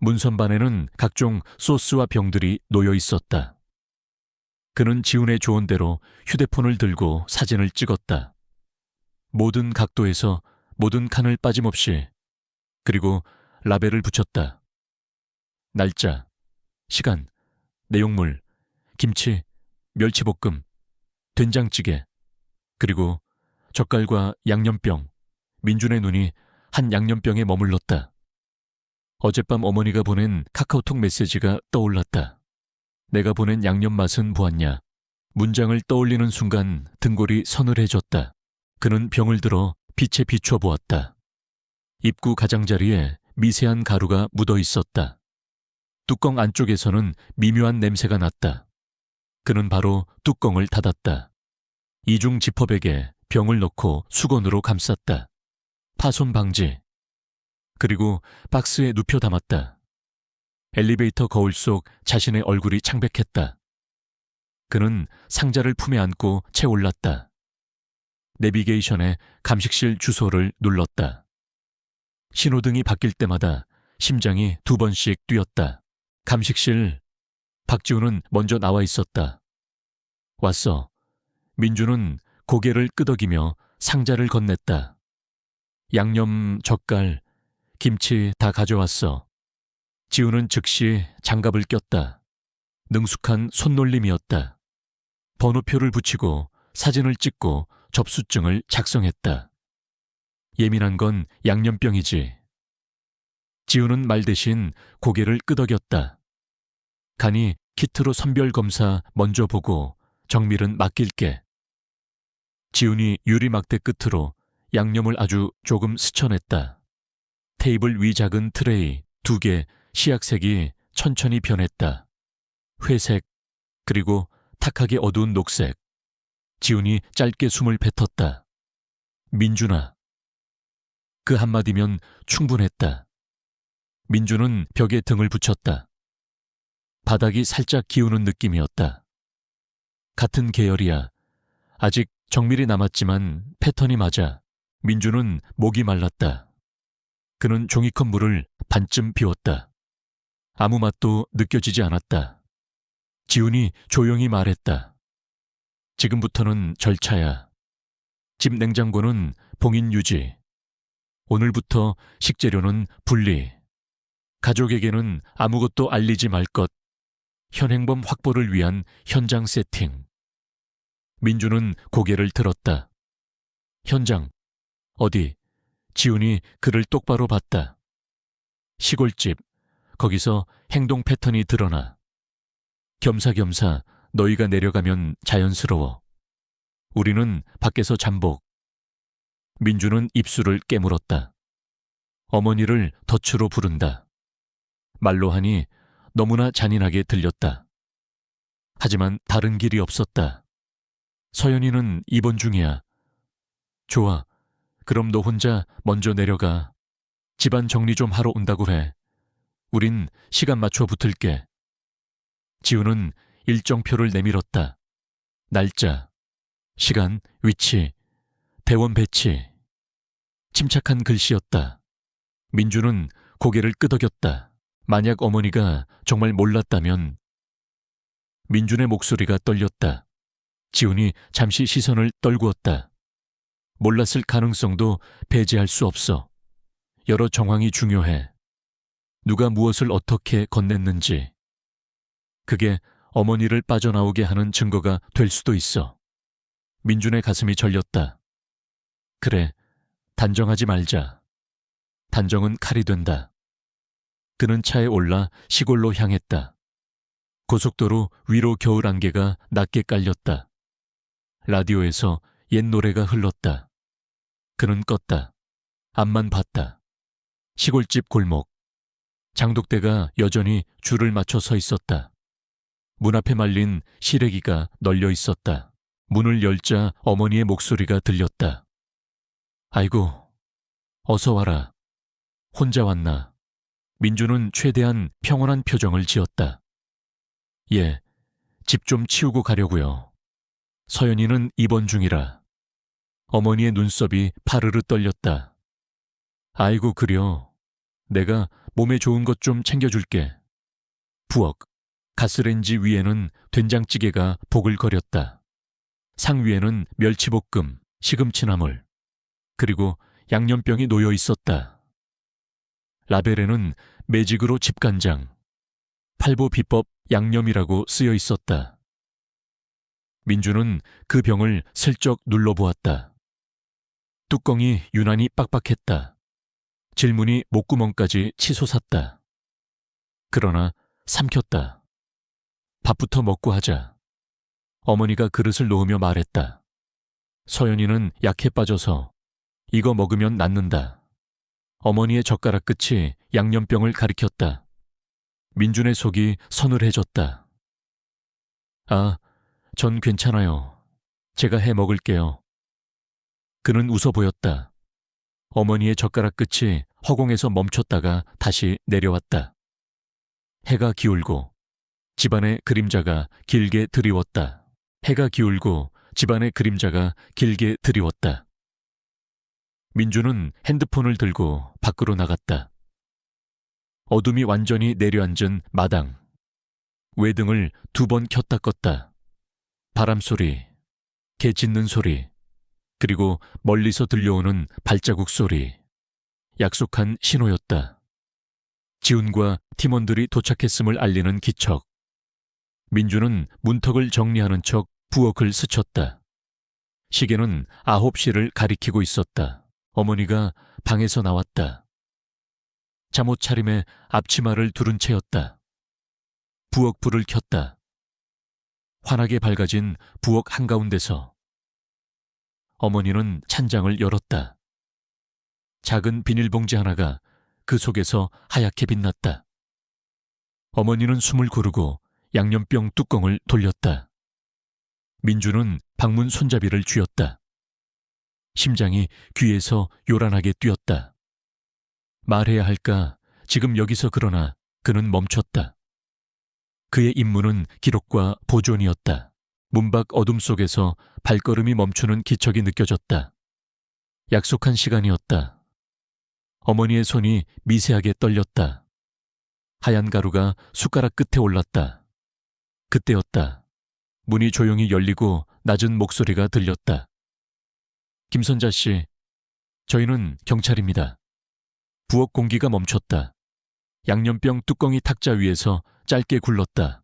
문선반에는 각종 소스와 병들이 놓여 있었다. 그는 지훈의 조언대로 휴대폰을 들고 사진을 찍었다. 모든 각도에서 모든 칸을 빠짐없이, 그리고 라벨을 붙였다. 날짜, 시간, 내용물, 김치, 멸치볶음, 된장찌개, 그리고 젓갈과 양념병. 민준의 눈이 한 양념병에 머물렀다. 어젯밤 어머니가 보낸 카카오톡 메시지가 떠올랐다. 내가 보낸 양념 맛은 보았냐? 문장을 떠올리는 순간 등골이 서늘해졌다. 그는 병을 들어 빛에 비춰 보았다. 입구 가장자리에 미세한 가루가 묻어 있었다. 뚜껑 안쪽에서는 미묘한 냄새가 났다. 그는 바로 뚜껑을 닫았다. 이중 지퍼백에 병을 넣고 수건으로 감쌌다. 파손 방지. 그리고 박스에 눕혀 담았다. 엘리베이터 거울 속 자신의 얼굴이 창백했다. 그는 상자를 품에 안고 채 올랐다. 내비게이션에 감식실 주소를 눌렀다. 신호등이 바뀔 때마다 심장이 2번씩 뛰었다. 감식실. 박지훈은 먼저 나와 있었다. 왔어. 민주는 고개를 끄덕이며 상자를 건넸다. 양념, 젓갈, 김치 다 가져왔어. 지훈은 즉시 장갑을 꼈다. 능숙한 손놀림이었다. 번호표를 붙이고 사진을 찍고 접수증을 작성했다. 예민한 건 양념병이지. 지훈은 말 대신 고개를 끄덕였다. 간이 키트로 선별검사 먼저 보고 정밀은 맡길게. 지훈이 유리막대 끝으로 양념을 아주 조금 스쳐냈다. 테이블 위 작은 트레이 2개 시약색이 천천히 변했다. 회색, 그리고 탁하게 어두운 녹색. 지훈이 짧게 숨을 뱉었다. 민준아. 그 한마디면 충분했다. 민준은 벽에 등을 붙였다. 바닥이 살짝 기우는 느낌이었다. 같은 계열이야. 아직 정밀이 남았지만 패턴이 맞아. 민준은 목이 말랐다. 그는 종이컵 물을 반쯤 비웠다. 아무 맛도 느껴지지 않았다. 지훈이 조용히 말했다. 지금부터는 절차야. 집 냉장고는 봉인 유지. 오늘부터 식재료는 분리. 가족에게는 아무것도 알리지 말 것. 현행범 확보를 위한 현장 세팅. 민주는 고개를 들었다. 현장. 어디? 지훈이 그를 똑바로 봤다. 시골집. 거기서 행동 패턴이 드러나. 겸사겸사 너희가 내려가면 자연스러워. 우리는 밖에서 잠복. 민주는 입술을 깨물었다. 어머니를 덫으로 부른다. 말로 하니 너무나 잔인하게 들렸다. 하지만 다른 길이 없었다. 서연이는 입원 중이야. 좋아. 그럼 너 혼자 먼저 내려가. 집안 정리 좀 하러 온다고 해. 우린 시간 맞춰 붙을게. 지훈은 일정표를 내밀었다. 날짜, 시간, 위치, 대원 배치. 침착한 글씨였다. 민주는 고개를 끄덕였다. 만약 어머니가 정말 몰랐다면. 민준의 목소리가 떨렸다. 지훈이 잠시 시선을 떨구었다. 몰랐을 가능성도 배제할 수 없어. 여러 정황이 중요해. 누가 무엇을 어떻게 건넸는지. 그게 어머니를 빠져나오게 하는 증거가 될 수도 있어. 민준의 가슴이 절렸다. 그래, 단정하지 말자. 단정은 칼이 된다. 그는 차에 올라 시골로 향했다. 고속도로 위로 겨울 안개가 낮게 깔렸다. 라디오에서 옛 노래가 흘렀다. 그는 껐다. 앞만 봤다. 시골집 골목. 장독대가 여전히 줄을 맞춰 서 있었다. 문 앞에 말린 시래기가 널려 있었다. 문을 열자 어머니의 목소리가 들렸다. 아이고, 어서 와라. 혼자 왔나? 민주는 최대한 평온한 표정을 지었다. 예, 집 좀 치우고 가려고요. 서연이는 입원 중이라. 어머니의 눈썹이 파르르 떨렸다. 아이고 그려. 내가 몸에 좋은 것 좀 챙겨줄게. 부엌. 가스레인지 위에는 된장찌개가 보글거렸다. 상 위에는 멸치볶음, 시금치나물, 그리고 양념병이 놓여 있었다. 라벨에는 매직으로 집간장, 팔보 비법 양념이라고 쓰여 있었다. 민주는 그 병을 슬쩍 눌러보았다. 뚜껑이 유난히 빡빡했다. 질문이 목구멍까지 치솟았다. 그러나 삼켰다. 밥부터 먹고 하자. 어머니가 그릇을 놓으며 말했다. 서연이는 약해 빠져서 이거 먹으면 낫는다. 어머니의 젓가락 끝이 양념병을 가리켰다. 민준의 속이 서늘해졌다. 아, 전 괜찮아요. 제가 해 먹을게요. 그는 웃어 보였다. 어머니의 젓가락 끝이 허공에서 멈췄다가 다시 내려왔다. 해가 기울고 집안의 그림자가 길게 드리웠다. 해가 기울고 집안의 그림자가 길게 드리웠다. 민주는 핸드폰을 들고 밖으로 나갔다. 어둠이 완전히 내려앉은 마당. 외등을 2번 켰다 껐다. 바람소리, 개 짖는 소리, 그리고 멀리서 들려오는 발자국 소리. 약속한 신호였다. 지훈과 팀원들이 도착했음을 알리는 기척. 민주는 문턱을 정리하는 척 부엌을 스쳤다. 시계는 9시를 가리키고 있었다. 어머니가 방에서 나왔다. 잠옷 차림에 앞치마를 두른 채였다. 부엌 불을 켰다. 환하게 밝아진 부엌 한가운데서 어머니는 찬장을 열었다. 작은 비닐봉지 하나가 그 속에서 하얗게 빛났다. 어머니는 숨을 고르고 양념병 뚜껑을 돌렸다. 민주는 방문 손잡이를 쥐었다. 심장이 귀에서 요란하게 뛰었다. 말해야 할까? 지금 여기서 그러나 그는 멈췄다. 그의 임무는 기록과 보존이었다. 문밖 어둠 속에서 발걸음이 멈추는 기척이 느껴졌다. 약속한 시간이었다. 어머니의 손이 미세하게 떨렸다. 하얀 가루가 숟가락 끝에 올랐다. 그때였다. 문이 조용히 열리고 낮은 목소리가 들렸다. 김선자 씨, 저희는 경찰입니다. 부엌 공기가 멈췄다. 양념병 뚜껑이 탁자 위에서 짧게 굴렀다.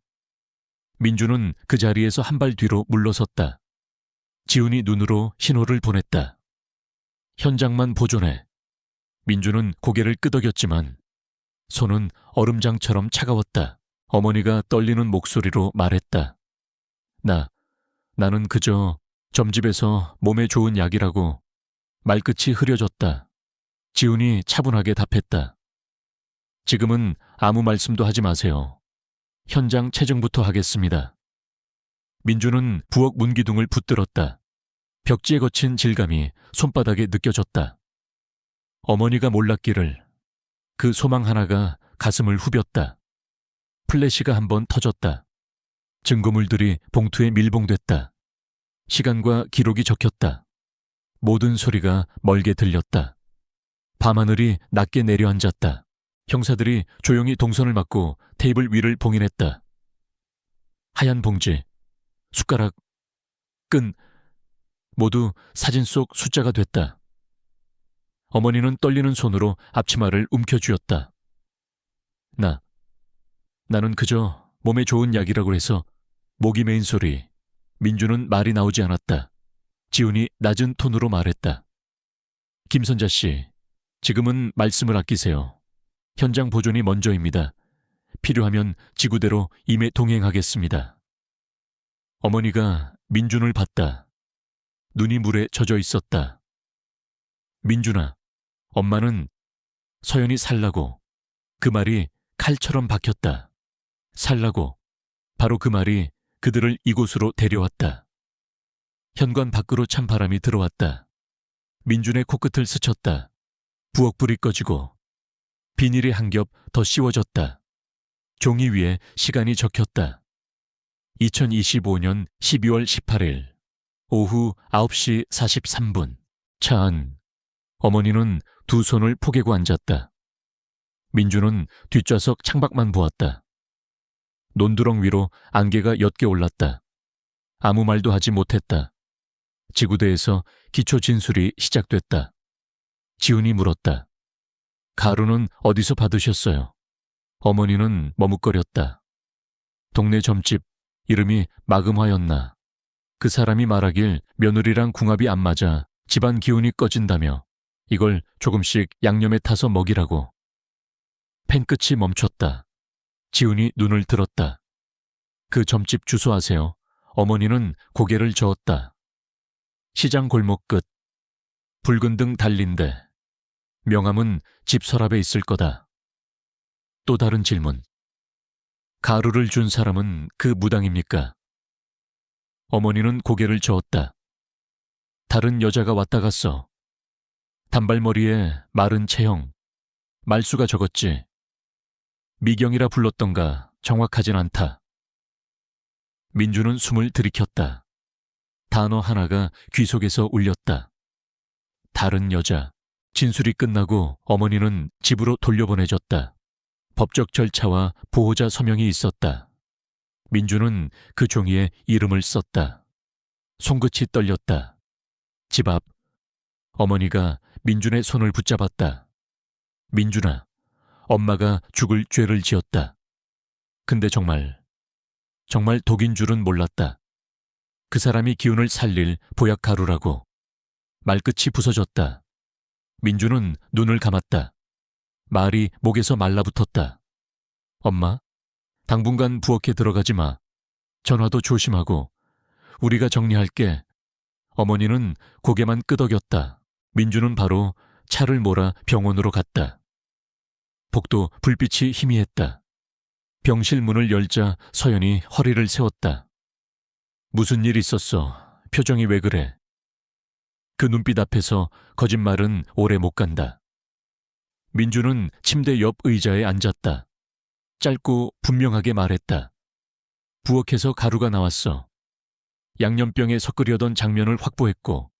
민주는 그 자리에서 한 발 뒤로 물러섰다. 지훈이 눈으로 신호를 보냈다. 현장만 보존해. 민주는 고개를 끄덕였지만 손은 얼음장처럼 차가웠다. 어머니가 떨리는 목소리로 말했다. 나는 그저 점집에서 몸에 좋은 약이라고. 말끝이 흐려졌다. 지훈이 차분하게 답했다. 지금은 아무 말씀도 하지 마세요. 현장 체증부터 하겠습니다. 민주는 부엌 문기둥을 붙들었다. 벽지에 거친 질감이 손바닥에 느껴졌다. 어머니가 몰랐기를. 그 소망 하나가 가슴을 후볐다. 플래시가 한번 터졌다. 증거물들이 봉투에 밀봉됐다. 시간과 기록이 적혔다. 모든 소리가 멀게 들렸다. 밤하늘이 낮게 내려앉았다. 형사들이 조용히 동선을 막고 테이블 위를 봉인했다. 하얀 봉지, 숟가락, 끈, 모두 사진 속 숫자가 됐다. 어머니는 떨리는 손으로 앞치마를 움켜쥐었다. 나는 그저 몸에 좋은 약이라고 해서. 목이 메인 소리. 민주는 말이 나오지 않았다. 지훈이 낮은 톤으로 말했다. 김선자 씨, 지금은 말씀을 아끼세요. 현장 보존이 먼저입니다. 필요하면 지구대로 임에 동행하겠습니다. 어머니가 민준을 봤다. 눈이 물에 젖어 있었다. 민준아, 엄마는 서연이 살라고. 그 말이 칼처럼 박혔다. 살라고. 바로 그 말이 그들을 이곳으로 데려왔다. 현관 밖으로 찬바람이 들어왔다. 민준의 코끝을 스쳤다. 부엌불이 꺼지고 비닐이 한 겹 더 씌워졌다. 종이 위에 시간이 적혔다. 2025년 12월 18일 오후 9시 43분. 차 안. 어머니는 두 손을 포개고 앉았다. 민주는 뒷좌석 창밖만 보았다. 논두렁 위로 안개가 옅게 올랐다. 아무 말도 하지 못했다. 지구대에서 기초 진술이 시작됐다. 지훈이 물었다. 가루는 어디서 받으셨어요? 어머니는 머뭇거렸다. 동네 점집, 이름이 마금화였나. 그 사람이 말하길 며느리랑 궁합이 안 맞아 집안 기운이 꺼진다며 이걸 조금씩 양념에 타서 먹이라고. 펜 끝이 멈췄다. 지훈이 눈을 들었다. 그 점집 주소 아세요? 어머니는 고개를 저었다. 시장 골목 끝. 붉은 등 달린데 명함은 집 서랍에 있을 거다. 또 다른 질문. 가루를 준 사람은 그 무당입니까? 어머니는 고개를 저었다. 다른 여자가 왔다 갔어. 단발머리에 마른 체형, 말수가 적었지. 미경이라 불렀던가 정확하진 않다. 민주는 숨을 들이켰다. 단어 하나가 귀 속에서 울렸다. 다른 여자. 진술이 끝나고 어머니는 집으로 돌려보내졌다. 법적 절차와 보호자 서명이 있었다. 민주는 그 종이에 이름을 썼다. 손끝이 떨렸다. 집 앞. 어머니가 민준의 손을 붙잡았다. 민준아, 엄마가 죽을 죄를 지었다. 근데 정말 독인 줄은 몰랐다. 그 사람이 기운을 살릴 보약 가루라고. 말끝이 부서졌다. 민주는 눈을 감았다. 말이 목에서 말라붙었다. 엄마, 당분간 부엌에 들어가지 마. 전화도 조심하고. 우리가 정리할게. 어머니는 고개만 끄덕였다. 민주는 바로 차를 몰아 병원으로 갔다. 복도 불빛이 희미했다. 병실 문을 열자 서연이 허리를 세웠다. 무슨 일 있었어? 표정이 왜 그래? 그 눈빛 앞에서 거짓말은 오래 못 간다. 민주는 침대 옆 의자에 앉았다. 짧고 분명하게 말했다. 부엌에서 가루가 나왔어. 양념병에 섞으려던 장면을 확보했고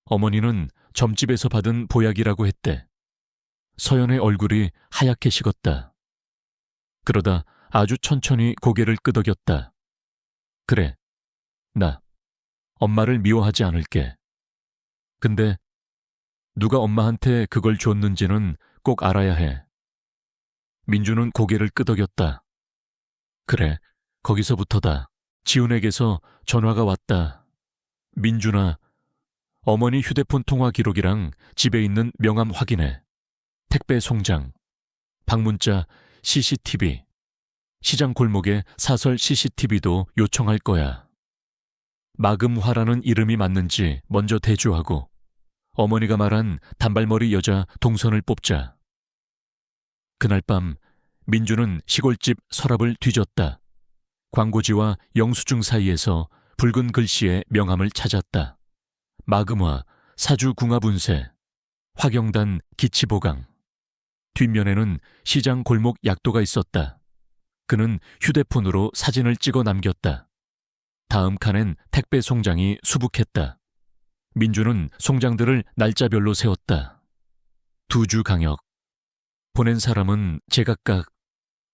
어머니는 점집에서 받은 보약이라고 했대. 서연의 얼굴이 하얗게 식었다. 그러다 아주 천천히 고개를 끄덕였다. 그래, 나 엄마를 미워하지 않을게. 근데 누가 엄마한테 그걸 줬는지는 꼭 알아야 해. 민주는 고개를 끄덕였다. 그래, 거기서부터다. 지훈에게서 전화가 왔다. 민준아, 어머니 휴대폰 통화 기록이랑 집에 있는 명함 확인해. 택배 송장, 방문자 CCTV, 시장 골목에 사설 CCTV도 요청할 거야. 마금화라는 이름이 맞는지 먼저 대조하고 어머니가 말한 단발머리 여자 동선을 뽑자. 그날 밤 민주는 시골집 서랍을 뒤졌다. 광고지와 영수증 사이에서 붉은 글씨의 명함을 찾았다. 마금화, 사주궁합운세, 화경단 기치보강. 뒷면에는 시장 골목 약도가 있었다. 그는 휴대폰으로 사진을 찍어 남겼다. 다음 칸엔 택배 송장이 수북했다. 민주는 송장들을 날짜별로 세웠다. 2주 강역. 보낸 사람은 제각각.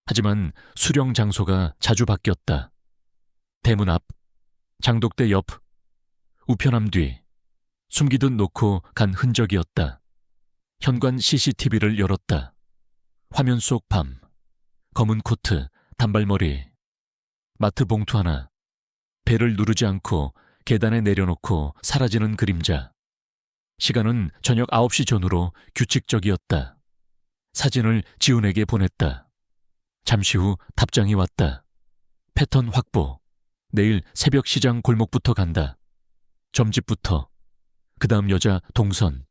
하지만 수령 장소가 자주 바뀌었다. 대문 앞, 장독대 옆, 우편함 뒤. 숨기듯 놓고 간 흔적이었다. 현관 CCTV를 열었다. 화면 속 밤, 검은 코트, 단발머리, 마트 봉투 하나, 배를 누르지 않고 계단에 내려놓고 사라지는 그림자. 시간은 저녁 9시 전후로 규칙적이었다. 사진을 지훈에게 보냈다. 잠시 후 답장이 왔다. 패턴 확보. 내일 새벽 시장 골목부터 간다. 점집부터. 그 다음 여자 동선.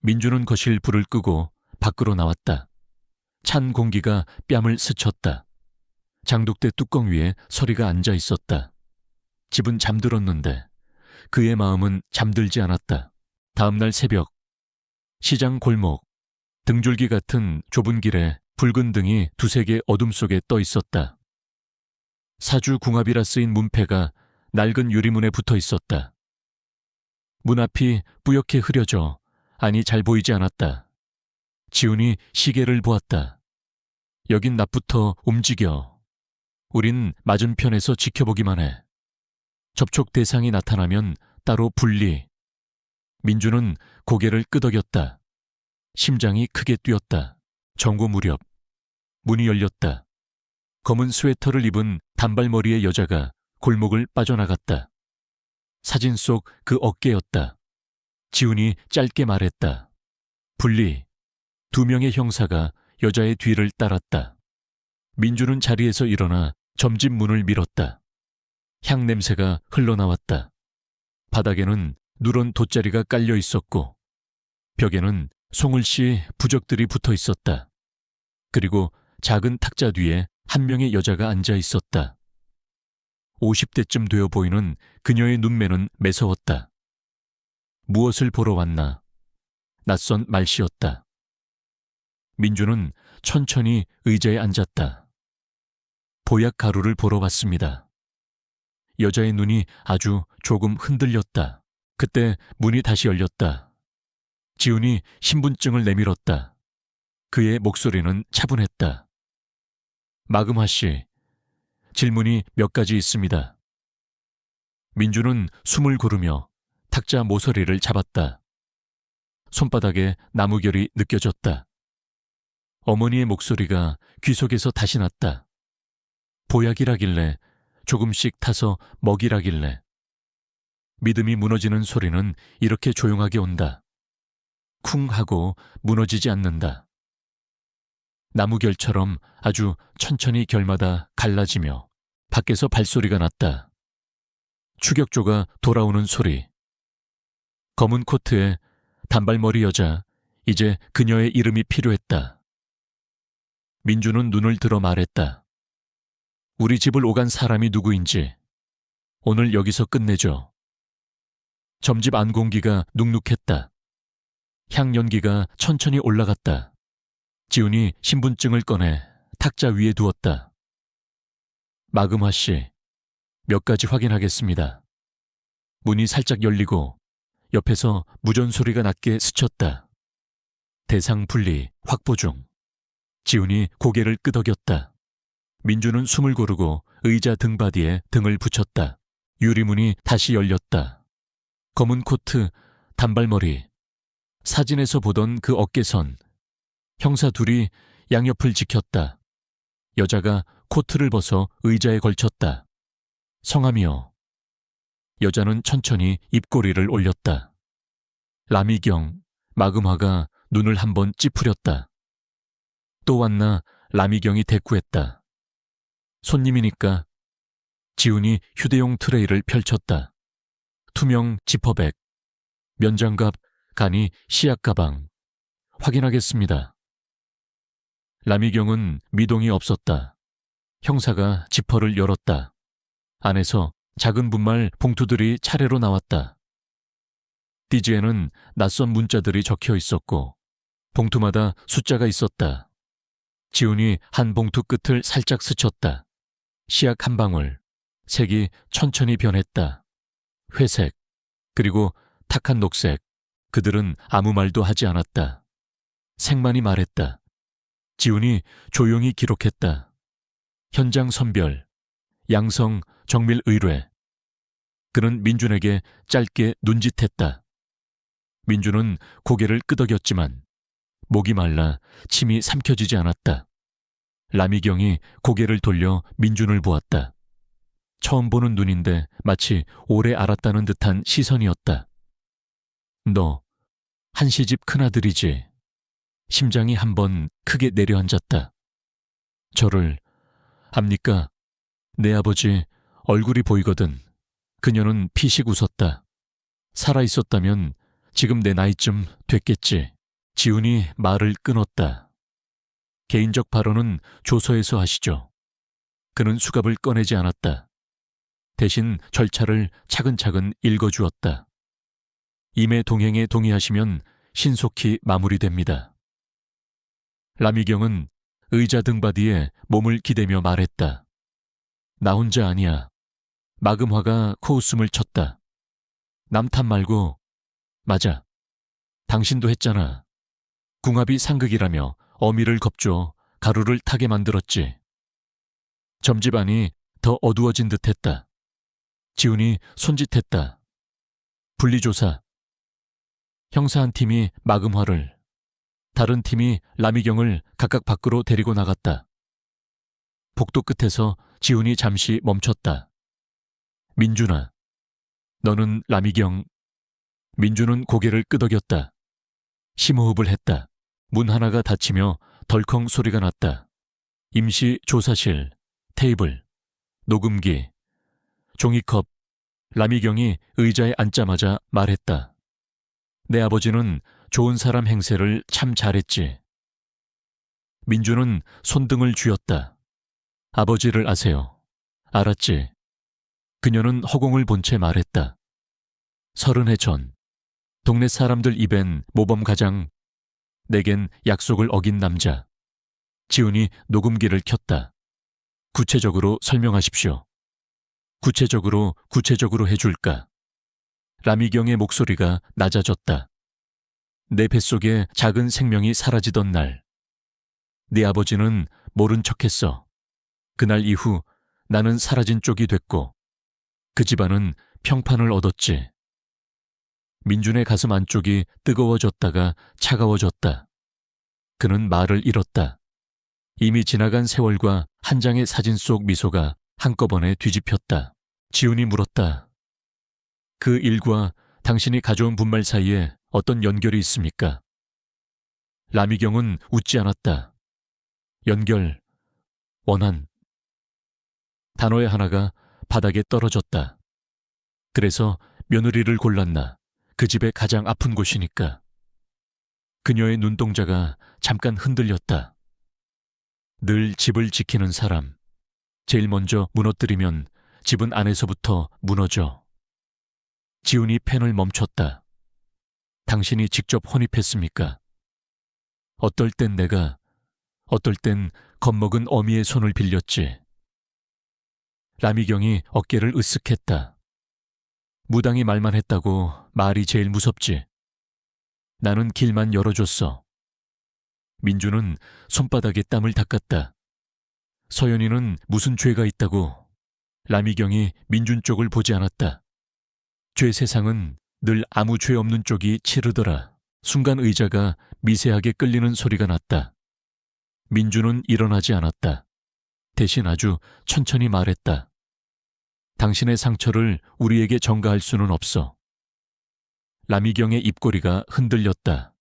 민주는 거실 불을 끄고 밖으로 나왔다. 찬 공기가 뺨을 스쳤다. 장독대 뚜껑 위에 서리가 앉아 있었다. 집은 잠들었는데 그의 마음은 잠들지 않았다. 다음 날 새벽, 시장 골목, 등줄기 같은 좁은 길에 붉은 등이 2-3개 어둠 속에 떠 있었다. 사주궁합이라 쓰인 문패가 낡은 유리문에 붙어 있었다. 문 앞이 뿌옇게 흐려져 아니 잘 보이지 않았다. 지훈이 시계를 보았다. 여긴 낮부터 움직여. 우린 맞은편에서 지켜보기만 해. 접촉 대상이 나타나면 따로 분리. 민주는 고개를 끄덕였다. 심장이 크게 뛰었다. 정오 무렵. 문이 열렸다. 검은 스웨터를 입은 단발머리의 여자가 골목을 빠져나갔다. 사진 속 그 어깨였다. 지훈이 짧게 말했다. 분리. 2명의 형사가 여자의 뒤를 따랐다. 민주는 자리에서 일어나 점집 문을 밀었다. 향 냄새가 흘러나왔다. 바닥에는 누런 돗자리가 깔려 있었고 벽에는 송을씨 부적들이 붙어 있었다. 그리고 작은 탁자 뒤에 한 명의 여자가 앉아 있었다. 50대쯤 되어 보이는 그녀의 눈매는 매서웠다. 무엇을 보러 왔나? 낯선 말씨였다. 민주는 천천히 의자에 앉았다. 보약 가루를 보러 왔습니다. 여자의 눈이 아주 조금 흔들렸다. 그때 문이 다시 열렸다. 지훈이 신분증을 내밀었다. 그의 목소리는 차분했다. 마금화 씨, 질문이 몇 가지 있습니다. 민주는 숨을 고르며 탁자 모서리를 잡았다. 손바닥에 나무결이 느껴졌다. 어머니의 목소리가 귀 속에서 다시 났다. 보약이라길래, 조금씩 타서 먹이라길래. 믿음이 무너지는 소리는 이렇게 조용하게 온다. 쿵 하고 무너지지 않는다. 나무결처럼 아주 천천히 결마다 갈라지며 밖에서 발소리가 났다. 추격조가 돌아오는 소리. 검은 코트에 단발머리 여자, 이제 그녀의 이름이 필요했다. 민주는 눈을 들어 말했다. 우리 집을 오간 사람이 누구인지 오늘 여기서 끝내죠. 점집 안 공기가 눅눅했다. 향연기가 천천히 올라갔다. 지훈이 신분증을 꺼내 탁자 위에 두었다. 마금화 씨, 몇 가지 확인하겠습니다. 문이 살짝 열리고 옆에서 무전 소리가 낮게 스쳤다. 대상 분리 확보 중. 지훈이 고개를 끄덕였다. 민주는 숨을 고르고 의자 등받이에 등을 붙였다. 유리문이 다시 열렸다. 검은 코트, 단발머리. 사진에서 보던 그 어깨선. 형사 둘이 양옆을 지켰다. 여자가 코트를 벗어 의자에 걸쳤다. 성함이요. 여자는 천천히 입꼬리를 올렸다. 라미경, 마금화가 눈을 한번 찌푸렸다. 또 왔나 라미경이 대꾸했다. 손님이니까. 지훈이 휴대용 트레이를 펼쳤다. 투명 지퍼백, 면장갑, 간이 시약 가방. 확인하겠습니다. 라미경은 미동이 없었다. 형사가 지퍼를 열었다. 안에서 작은 분말 봉투들이 차례로 나왔다. 띠지에는 낯선 문자들이 적혀 있었고 봉투마다 숫자가 있었다. 지훈이 한 봉투 끝을 살짝 스쳤다. 시약 한 방울, 색이 천천히 변했다. 회색, 그리고 탁한 녹색. 그들은 아무 말도 하지 않았다. 색만이 말했다. 지훈이 조용히 기록했다. 현장 선별, 양성 정밀 의뢰. 그는 민준에게 짧게 눈짓했다. 민준은 고개를 끄덕였지만 목이 말라 침이 삼켜지지 않았다. 라미경이 고개를 돌려 민준을 보았다. 처음 보는 눈인데 마치 오래 알았다는 듯한 시선이었다. 너 한시집 큰아들이지. 심장이 한번 크게 내려앉았다. 저를 압니까? 내 아버지 얼굴이 보이거든. 그녀는 피식 웃었다. 살아있었다면 지금 내 나이쯤 됐겠지. 지훈이 말을 끊었다. 개인적 발언은 조서에서 하시죠. 그는 수갑을 꺼내지 않았다. 대신 절차를 차근차근 읽어주었다. 임의 동행에 동의하시면 신속히 마무리됩니다. 라미경은 의자 등받이에 몸을 기대며 말했다. 나 혼자 아니야. 마금화가 코웃음을 쳤다. 남탓 말고. 맞아. 당신도 했잖아. 궁합이 상극이라며 어미를 겁줘 가루를 타게 만들었지. 점집 안이 더 어두워진 듯했다. 지훈이 손짓했다. 분리조사. 형사 한 팀이 마금화를, 다른 팀이 라미경을 각각 밖으로 데리고 나갔다. 복도 끝에서 지훈이 잠시 멈췄다. 민준아, 너는 라미경. 민준은 고개를 끄덕였다. 심호흡을 했다. 문 하나가 닫히며 덜컹 소리가 났다. 임시 조사실, 테이블, 녹음기, 종이컵. 라미경이 의자에 앉자마자 말했다. 내 아버지는 좋은 사람 행세를 참 잘했지. 민주는 손등을 쥐었다. 아버지를 아세요. 알았지. 그녀는 허공을 본 채 말했다. 30해 전, 동네 사람들 입엔 모범 가장, 내겐 약속을 어긴 남자. 지훈이 녹음기를 켰다. 구체적으로 설명하십시오. 구체적으로 해줄까? 라미경의 목소리가 낮아졌다. 내 뱃속에 작은 생명이 사라지던 날. 네 아버지는 모른 척했어. 그날 이후 나는 사라진 쪽이 됐고 그 집안은 평판을 얻었지. 민준의 가슴 안쪽이 뜨거워졌다가 차가워졌다. 그는 말을 잃었다. 이미 지나간 세월과 한 장의 사진 속 미소가 한꺼번에 뒤집혔다. 지훈이 물었다. 그 일과 당신이 가져온 분말 사이에 어떤 연결이 있습니까? 라미경은 웃지 않았다. 연결, 원한. 단어의 하나가 바닥에 떨어졌다. 그래서 며느리를 골랐나? 그 집의 가장 아픈 곳이니까. 그녀의 눈동자가 잠깐 흔들렸다. 늘 집을 지키는 사람. 제일 먼저 무너뜨리면 집은 안에서부터 무너져. 지훈이 펜을 멈췄다. 당신이 직접 혼입했습니까? 어떨 땐 내가, 어떨 땐 겁먹은 어미의 손을 빌렸지. 라미경이 어깨를 으쓱했다. 무당이 말만 했다고 말이 제일 무섭지. 나는 길만 열어줬어. 민주는 손바닥에 땀을 닦았다. 서연이는 무슨 죄가 있다고. 라미경이 민준 쪽을 보지 않았다. 죄 세상은 늘 아무 죄 없는 쪽이 치르더라. 순간 의자가 미세하게 끌리는 소리가 났다. 민주는 일어나지 않았다. 대신 아주 천천히 말했다. 당신의 상처를 우리에게 전가할 수는 없어. 라미경의 입꼬리가 흔들렸다.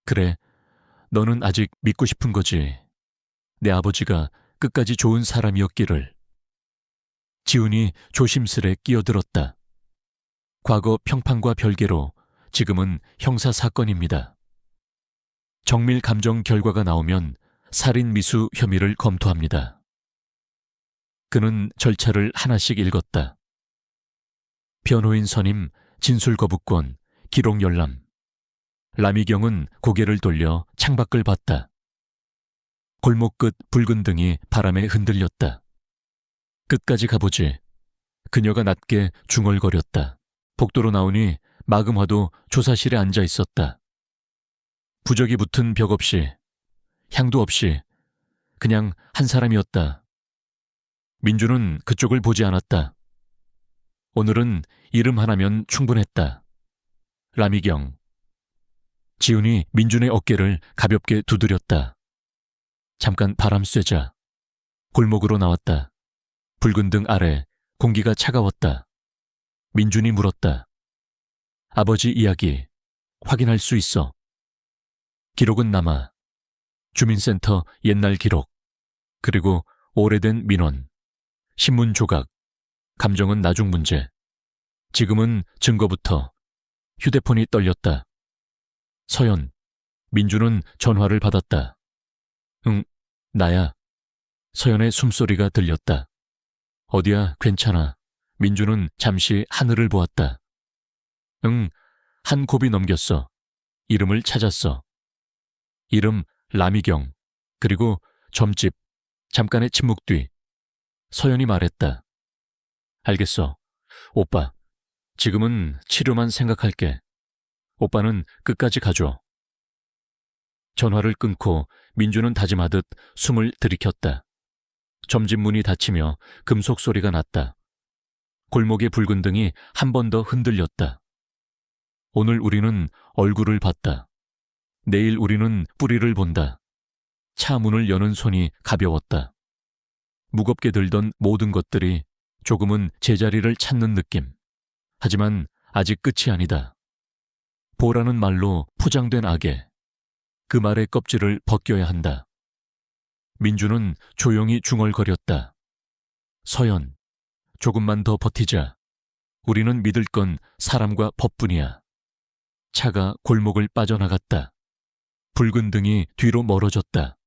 그래, 너는 아직 믿고 싶은 거지. 내 아버지가 끝까지 좋은 사람이었기를. 지훈이 조심스레 끼어들었다. 과거 평판과 별개로 지금은 형사 사건입니다. 정밀 감정 결과가 나오면 살인 미수 혐의를 검토합니다. 그는 절차를 하나씩 읽었다. 변호인 선임, 진술 거부권, 기록 열람. 라미경은 고개를 돌려 창밖을 봤다. 골목 끝 붉은 등이 바람에 흔들렸다. 끝까지 가보지. 그녀가 낮게 중얼거렸다. 복도로 나오니 마금화도 조사실에 앉아 있었다. 부적이 붙은 벽 없이, 향도 없이 그냥 한 사람이었다. 민주는 그쪽을 보지 않았다. 오늘은 이름 하나면 충분했다. 라미경. 지훈이 민준의 어깨를 가볍게 두드렸다. 잠깐 바람 쐬자. 골목으로 나왔다. 붉은 등 아래 공기가 차가웠다. 민준이 물었다. 아버지 이야기 확인할 수 있어. 기록은 남아. 주민센터 옛날 기록, 그리고 오래된 민원, 신문 조각, 감정은 나중 문제. 지금은 증거부터. 휴대폰이 떨렸다. 서연. 민주는 전화를 받았다. 응, 나야. 서연의 숨소리가 들렸다. 어디야, 괜찮아. 민주는 잠시 하늘을 보았다. 응, 한 곱이 넘겼어. 이름을 찾았어. 이름 라미경. 그리고 점집. 잠깐의 침묵 뒤 서연이 말했다. 알겠어. 오빠, 지금은 치료만 생각할게. 오빠는 끝까지 가줘. 전화를 끊고 민주는 다짐하듯 숨을 들이켰다. 점집 문이 닫히며 금속 소리가 났다. 골목의 붉은 등이 한 번 더 흔들렸다. 오늘 우리는 얼굴을 봤다. 내일 우리는 뿌리를 본다. 차 문을 여는 손이 가벼웠다. 무겁게 들던 모든 것들이 조금은 제자리를 찾는 느낌. 하지만 아직 끝이 아니다. 보라는 말로 포장된 악에 그 말의 껍질을 벗겨야 한다. 민주는 조용히 중얼거렸다. 서연, 조금만 더 버티자. 우리는 믿을 건 사람과 법뿐이야. 차가 골목을 빠져나갔다. 붉은 등이 뒤로 멀어졌다.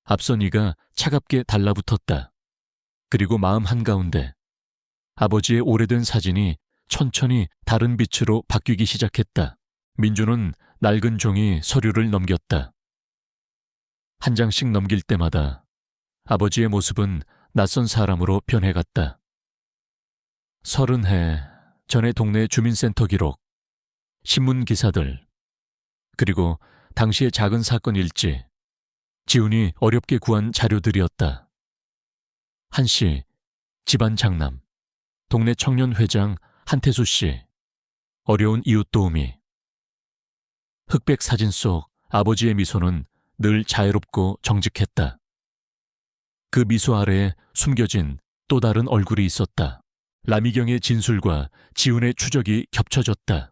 앞선 이가 차갑게 달라붙었다. 그리고 마음 한가운데 아버지의 오래된 사진이 천천히 다른 빛으로 바뀌기 시작했다. 민주는 낡은 종이 서류를 넘겼다. 한 장씩 넘길 때마다 아버지의 모습은 낯선 사람으로 변해갔다. 30해 전의 동네 주민센터 기록, 신문 기사들, 그리고 당시의 작은 사건 일지, 지훈이 어렵게 구한 자료들이었다. 한씨, 집안 장남, 동네 청년회장 한태수 씨, 어려운 이웃 도우미. 흑백 사진 속 아버지의 미소는 늘 자애롭고 정직했다. 그 미소 아래에 숨겨진 또 다른 얼굴이 있었다. 라미경의 진술과 지훈의 추적이 겹쳐졌다.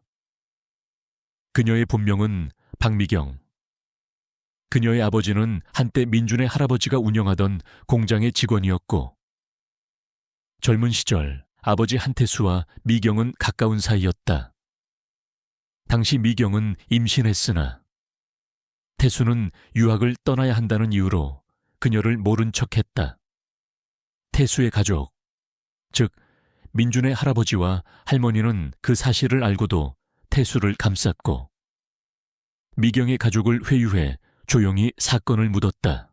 그녀의 본명은 박미경. 그녀의 아버지는 한때 민준의 할아버지가 운영하던 공장의 직원이었고, 젊은 시절 아버지 한태수와 미경은 가까운 사이였다. 당시 미경은 임신했으나 태수는 유학을 떠나야 한다는 이유로 그녀를 모른 척했다. 태수의 가족, 즉 민준의 할아버지와 할머니는 그 사실을 알고도 태수를 감쌌고, 미경의 가족을 회유해 조용히 사건을 묻었다.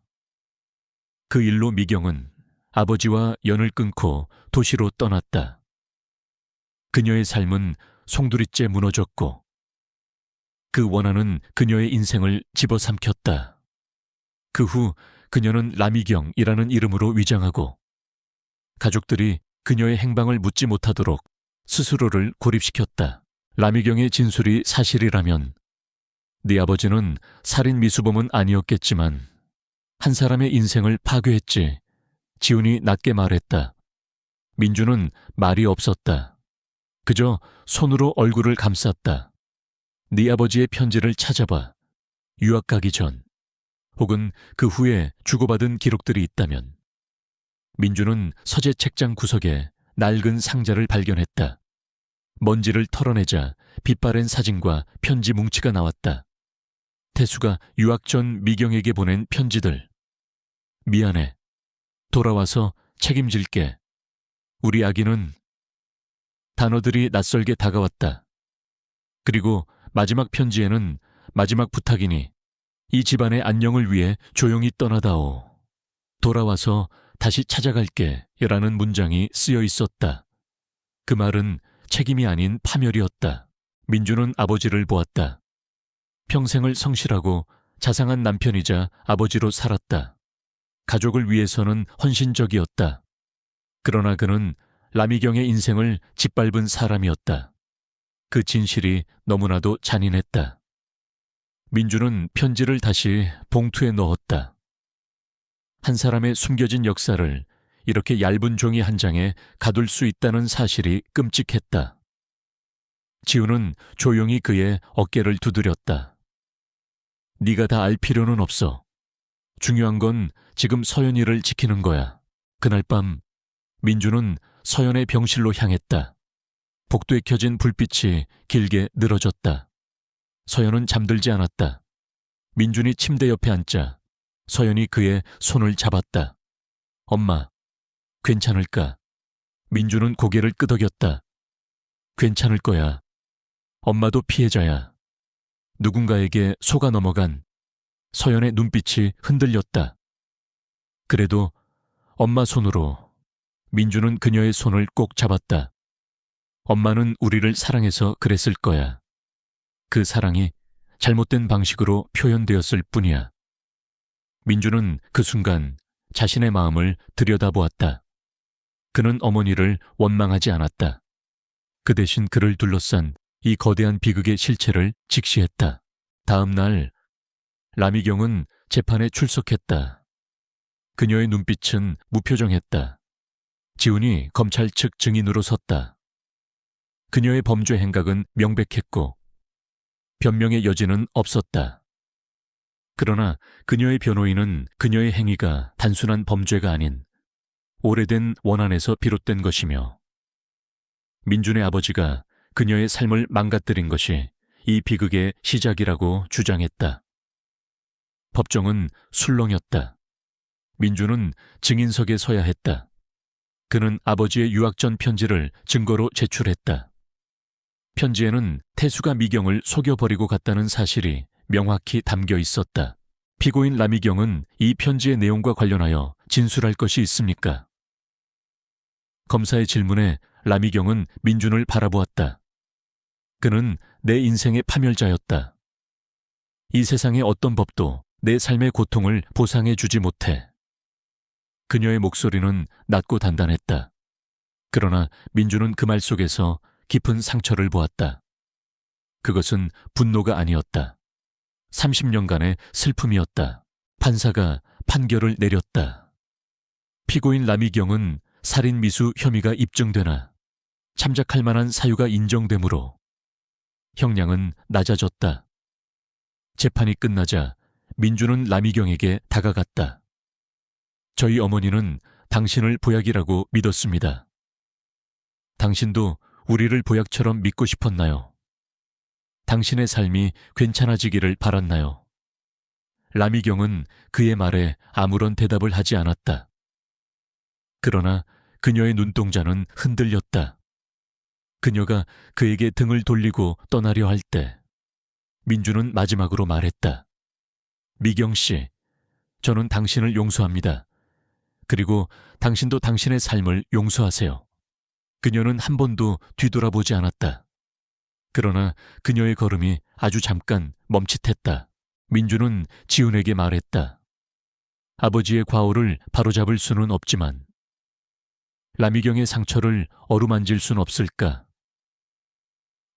그 일로 미경은 아버지와 연을 끊고 도시로 떠났다. 그녀의 삶은 송두리째 무너졌고, 그 원한은 그녀의 인생을 집어삼켰다. 그 후 그녀는 라미경이라는 이름으로 위장하고, 가족들이 그녀의 행방을 묻지 못하도록 스스로를 고립시켰다. 라미경의 진술이 사실이라면 네 아버지는 살인 미수범은 아니었겠지만 한 사람의 인생을 파괴했지. 지훈이 낮게 말했다. 민주는 말이 없었다. 그저 손으로 얼굴을 감쌌다. 네 아버지의 편지를 찾아봐. 유학 가기 전 혹은 그 후에 주고받은 기록들이 있다면. 민주는 서재 책장 구석에 낡은 상자를 발견했다. 먼지를 털어내자 빛바랜 사진과 편지 뭉치가 나왔다. 태수가 유학 전 미경에게 보낸 편지들. 미안해. 돌아와서 책임질게. 우리 아기는. 단어들이 낯설게 다가왔다. 그리고 마지막 편지에는 마지막 부탁이니 이 집안의 안녕을 위해 조용히 떠나다오. 돌아와서 다시 찾아갈게 라는 문장이 쓰여 있었다. 그 말은 책임이 아닌 파멸이었다. 민주는 아버지를 보았다. 평생을 성실하고 자상한 남편이자 아버지로 살았다. 가족을 위해서는 헌신적이었다. 그러나 그는 라미경의 인생을 짓밟은 사람이었다. 그 진실이 너무나도 잔인했다. 민주는 편지를 다시 봉투에 넣었다. 한 사람의 숨겨진 역사를 이렇게 얇은 종이 한 장에 가둘 수 있다는 사실이 끔찍했다. 지훈은 조용히 그의 어깨를 두드렸다. 네가 다 알 필요는 없어. 중요한 건 지금 서연이를 지키는 거야. 그날 밤 민주는 서연의 병실로 향했다. 복도에 켜진 불빛이 길게 늘어졌다. 서연은 잠들지 않았다. 민준이 침대 옆에 앉자 서연이 그의 손을 잡았다. 엄마, 괜찮을까? 민주는 고개를 끄덕였다. 괜찮을 거야. 엄마도 피해자야. 누군가에게 속아 넘어간. 서연의 눈빛이 흔들렸다. 그래도 엄마 손으로. 민주는 그녀의 손을 꼭 잡았다. 엄마는 우리를 사랑해서 그랬을 거야. 그 사랑이 잘못된 방식으로 표현되었을 뿐이야. 민주는 그 순간 자신의 마음을 들여다보았다. 그는 어머니를 원망하지 않았다. 그 대신 그를 둘러싼 이 거대한 비극의 실체를 직시했다. 다음 날 라미경은 재판에 출석했다. 그녀의 눈빛은 무표정했다. 지훈이 검찰 측 증인으로 섰다. 그녀의 범죄 행각은 명백했고 변명의 여지는 없었다. 그러나 그녀의 변호인은 그녀의 행위가 단순한 범죄가 아닌 오래된 원한에서 비롯된 것이며 민준의 아버지가 그녀의 삶을 망가뜨린 것이 이 비극의 시작이라고 주장했다. 법정은 술렁였다. 민주는 증인석에 서야 했다. 그는 아버지의 유학 전 편지를 증거로 제출했다. 편지에는 태수가 미경을 속여버리고 갔다는 사실이 명확히 담겨 있었다. 피고인 라미경은 이 편지의 내용과 관련하여 진술할 것이 있습니까? 검사의 질문에 라미경은 민준을 바라보았다. 그는 내 인생의 파멸자였다. 이 세상의 어떤 법도 내 삶의 고통을 보상해 주지 못해. 그녀의 목소리는 낮고 단단했다. 그러나 민준은 그 말 속에서 깊은 상처를 보았다. 그것은 분노가 아니었다. 30년간의 슬픔이었다. 판사가 판결을 내렸다. 피고인 라미경은 살인 미수 혐의가 입증되나 참작할 만한 사유가 인정되므로 형량은 낮아졌다. 재판이 끝나자 민준은 라미경에게 다가갔다. 저희 어머니는 당신을 보약이라고 믿었습니다. 당신도 우리를 보약처럼 믿고 싶었나요? 당신의 삶이 괜찮아지기를 바랐나요? 라미경은 그의 말에 아무런 대답을 하지 않았다. 그러나 그녀의 눈동자는 흔들렸다. 그녀가 그에게 등을 돌리고 떠나려 할 때 민주는 마지막으로 말했다. 미경 씨, 저는 당신을 용서합니다. 그리고 당신도 당신의 삶을 용서하세요. 그녀는 한 번도 뒤돌아보지 않았다. 그러나 그녀의 걸음이 아주 잠깐 멈칫했다. 민주는 지훈에게 말했다. 아버지의 과오를 바로잡을 수는 없지만 라미경의 상처를 어루만질 순 없을까?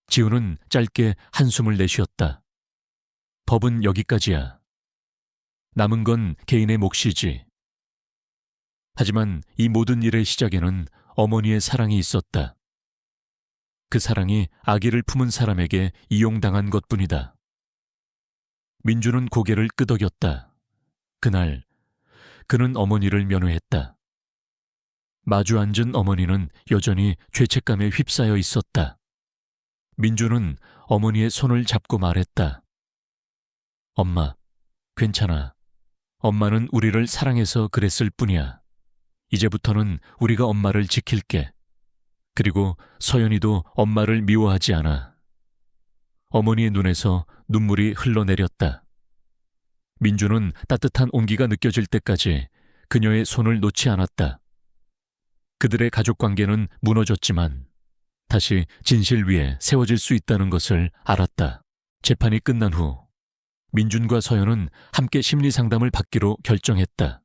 지훈은 짧게 한숨을 내쉬었다. 법은 여기까지야. 남은 건 개인의 몫이지. 하지만 이 모든 일의 시작에는 어머니의 사랑이 있었다. 그 사랑이 아기를 품은 사람에게 이용당한 것뿐이다. 민주는 고개를 끄덕였다. 그날 그는 어머니를 면회했다. 마주 앉은 어머니는 여전히 죄책감에 휩싸여 있었다. 민주는 어머니의 손을 잡고 말했다. 엄마, 괜찮아. 엄마는 우리를 사랑해서 그랬을 뿐이야. 이제부터는 우리가 엄마를 지킬게. 그리고 서연이도 엄마를 미워하지 않아. 어머니의 눈에서 눈물이 흘러내렸다. 민주는 따뜻한 온기가 느껴질 때까지 그녀의 손을 놓지 않았다. 그들의 가족관계는 무너졌지만 다시 진실 위에 세워질 수 있다는 것을 알았다. 재판이 끝난 후 민준과 서연은 함께 심리상담을 받기로 결정했다.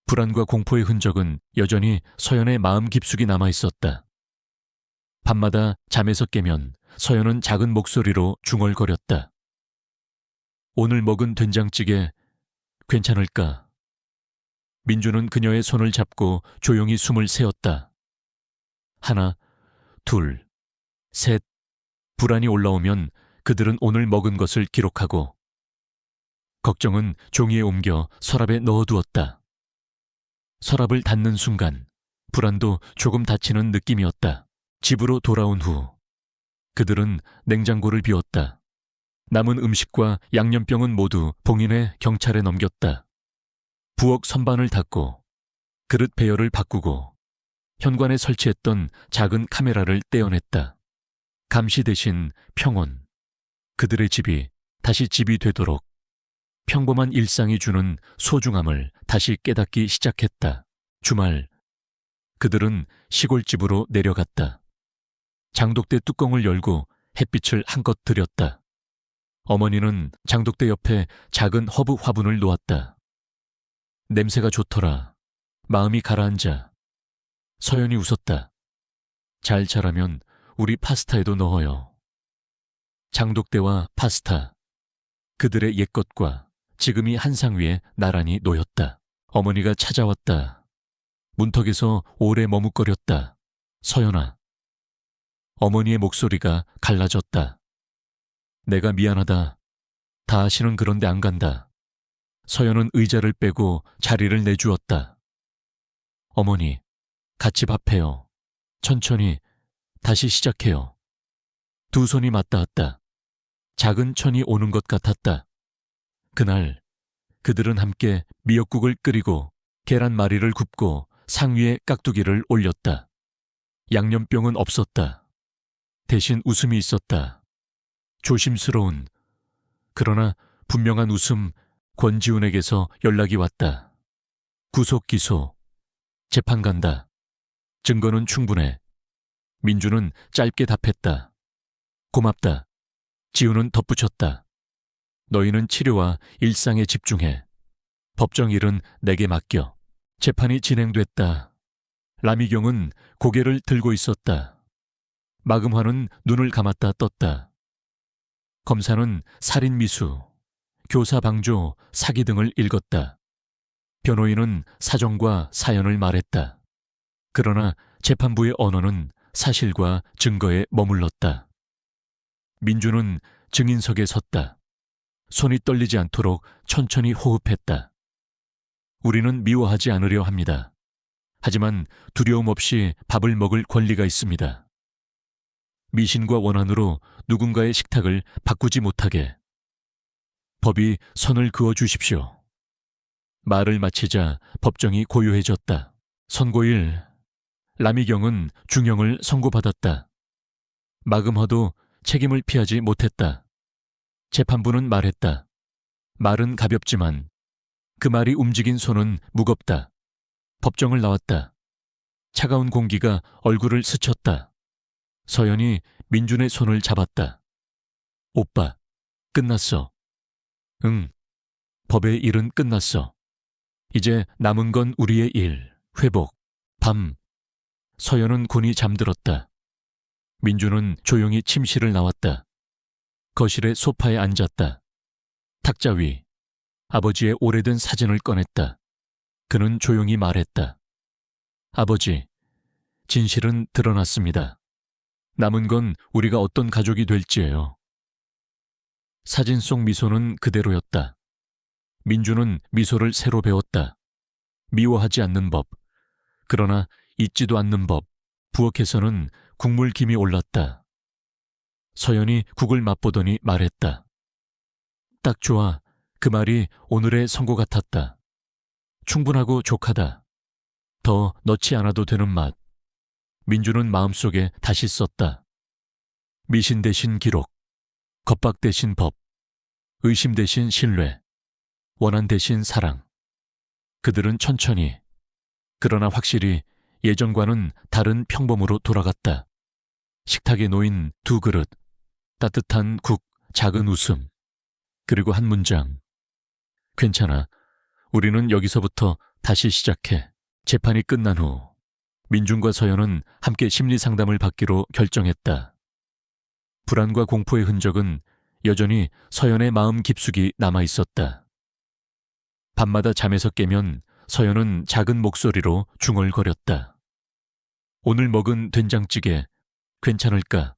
불안과 공포의 흔적은 여전히 서연의 마음 깊숙이 남아있었다. 밤마다 잠에서 깨면 서연은 작은 목소리로 중얼거렸다. 오늘 먹은 된장찌개 괜찮을까? 민주는 그녀의 손을 잡고 조용히 숨을 세었다. 하나, 둘, 셋. 불안이 올라오면 그들은 오늘 먹은 것을 기록하고 걱정은 종이에 옮겨 서랍에 넣어두었다. 서랍을 닫는 순간 불안도 조금 닫히는 느낌이었다. 집으로 돌아온 후 그들은 냉장고를 비웠다. 남은 음식과 양념병은 모두 봉인해 경찰에 넘겼다. 부엌 선반을 닫고 그릇 배열을 바꾸고 현관에 설치했던 작은 카메라를 떼어냈다. 감시 대신 평온. 그들의 집이 다시 집이 되도록 평범한 일상이 주는 소중함을 다시 깨닫기 시작했다. 주말 그들은 시골집으로 내려갔다. 장독대 뚜껑을 열고 햇빛을 한껏 들였다. 어머니는 장독대 옆에 작은 허브 화분을 놓았다. 냄새가 좋더라. 마음이 가라앉아. 서연이 웃었다. 잘 자라면 우리 파스타에도 넣어요. 장독대와 파스타. 그들의 옛것과 지금이 한 상 위에 나란히 놓였다. 어머니가 찾아왔다. 문턱에서 오래 머뭇거렸다. 서연아. 어머니의 목소리가 갈라졌다. 내가 미안하다. 다시는 그런데 안 간다. 서연은 의자를 빼고 자리를 내주었다. 어머니, 같이 밥해요. 천천히 다시 시작해요. 두 손이 맞닿았다. 작은 천이 오는 것 같았다. 그날 그들은 함께 미역국을 끓이고 계란말이를 굽고 상 위에 깍두기를 올렸다. 양념병은 없었다. 대신 웃음이 있었다. 조심스러운, 그러나 분명한 웃음. 권지훈에게서 연락이 왔다. 구속 기소. 재판 간다. 증거는 충분해. 민주는 짧게 답했다. 고맙다. 지훈은 덧붙였다. 너희는 치료와 일상에 집중해. 법정 일은 내게 맡겨. 재판이 진행됐다. 라미경은 고개를 들고 있었다. 마금화는 눈을 감았다 떴다. 검사는 살인 미수, 교사 방조, 사기 등을 읽었다. 변호인은 사정과 사연을 말했다. 그러나 재판부의 언어는 사실과 증거에 머물렀다. 민주는 증인석에 섰다. 손이 떨리지 않도록 천천히 호흡했다. 우리는 미워하지 않으려 합니다. 하지만 두려움 없이 밥을 먹을 권리가 있습니다. 미신과 원한으로 누군가의 식탁을 바꾸지 못하게. 법이 선을 그어 주십시오. 말을 마치자 법정이 고요해졌다. 선고일, 라미경은 중형을 선고받았다. 마금허도 책임을 피하지 못했다. 재판부는 말했다. 말은 가볍지만 그 말이 움직인 손은 무겁다. 법정을 나왔다. 차가운 공기가 얼굴을 스쳤다. 서연이 민준의 손을 잡았다. 오빠, 끝났어. 응, 법의 일은 끝났어. 이제 남은 건 우리의 일, 회복, 밤. 서연은 곤히 잠들었다. 민주는 조용히 침실을 나왔다. 거실의 소파에 앉았다. 탁자 위, 아버지의 오래된 사진을 꺼냈다. 그는 조용히 말했다. 아버지, 진실은 드러났습니다. 남은 건 우리가 어떤 가족이 될지예요. 사진 속 미소는 그대로였다. 민주는 미소를 새로 배웠다. 미워하지 않는 법, 그러나 잊지도 않는 법. 부엌에서는 국물 김이 올랐다. 서연이 국을 맛보더니 말했다. 딱 좋아. 그 말이 오늘의 선고 같았다. 충분하고 족하다. 더 넣지 않아도 되는 맛. 민주는 마음속에 다시 썼다. 미신 대신 기록, 겁박 대신 법, 의심 대신 신뢰, 원한 대신 사랑. 그들은 천천히, 그러나 확실히 예전과는 다른 평범으로 돌아갔다. 식탁에 놓인 두 그릇, 따뜻한 국, 작은 웃음, 그리고 한 문장. 괜찮아. 우리는 여기서부터 다시 시작해. 재판이 끝난 후 민준과 서연은 함께 심리 상담을 받기로 결정했다. 불안과 공포의 흔적은 여전히 서연의 마음 깊숙이 남아 있었다. 밤마다 잠에서 깨면 서연은 작은 목소리로 중얼거렸다. 오늘 먹은 된장찌개 괜찮을까?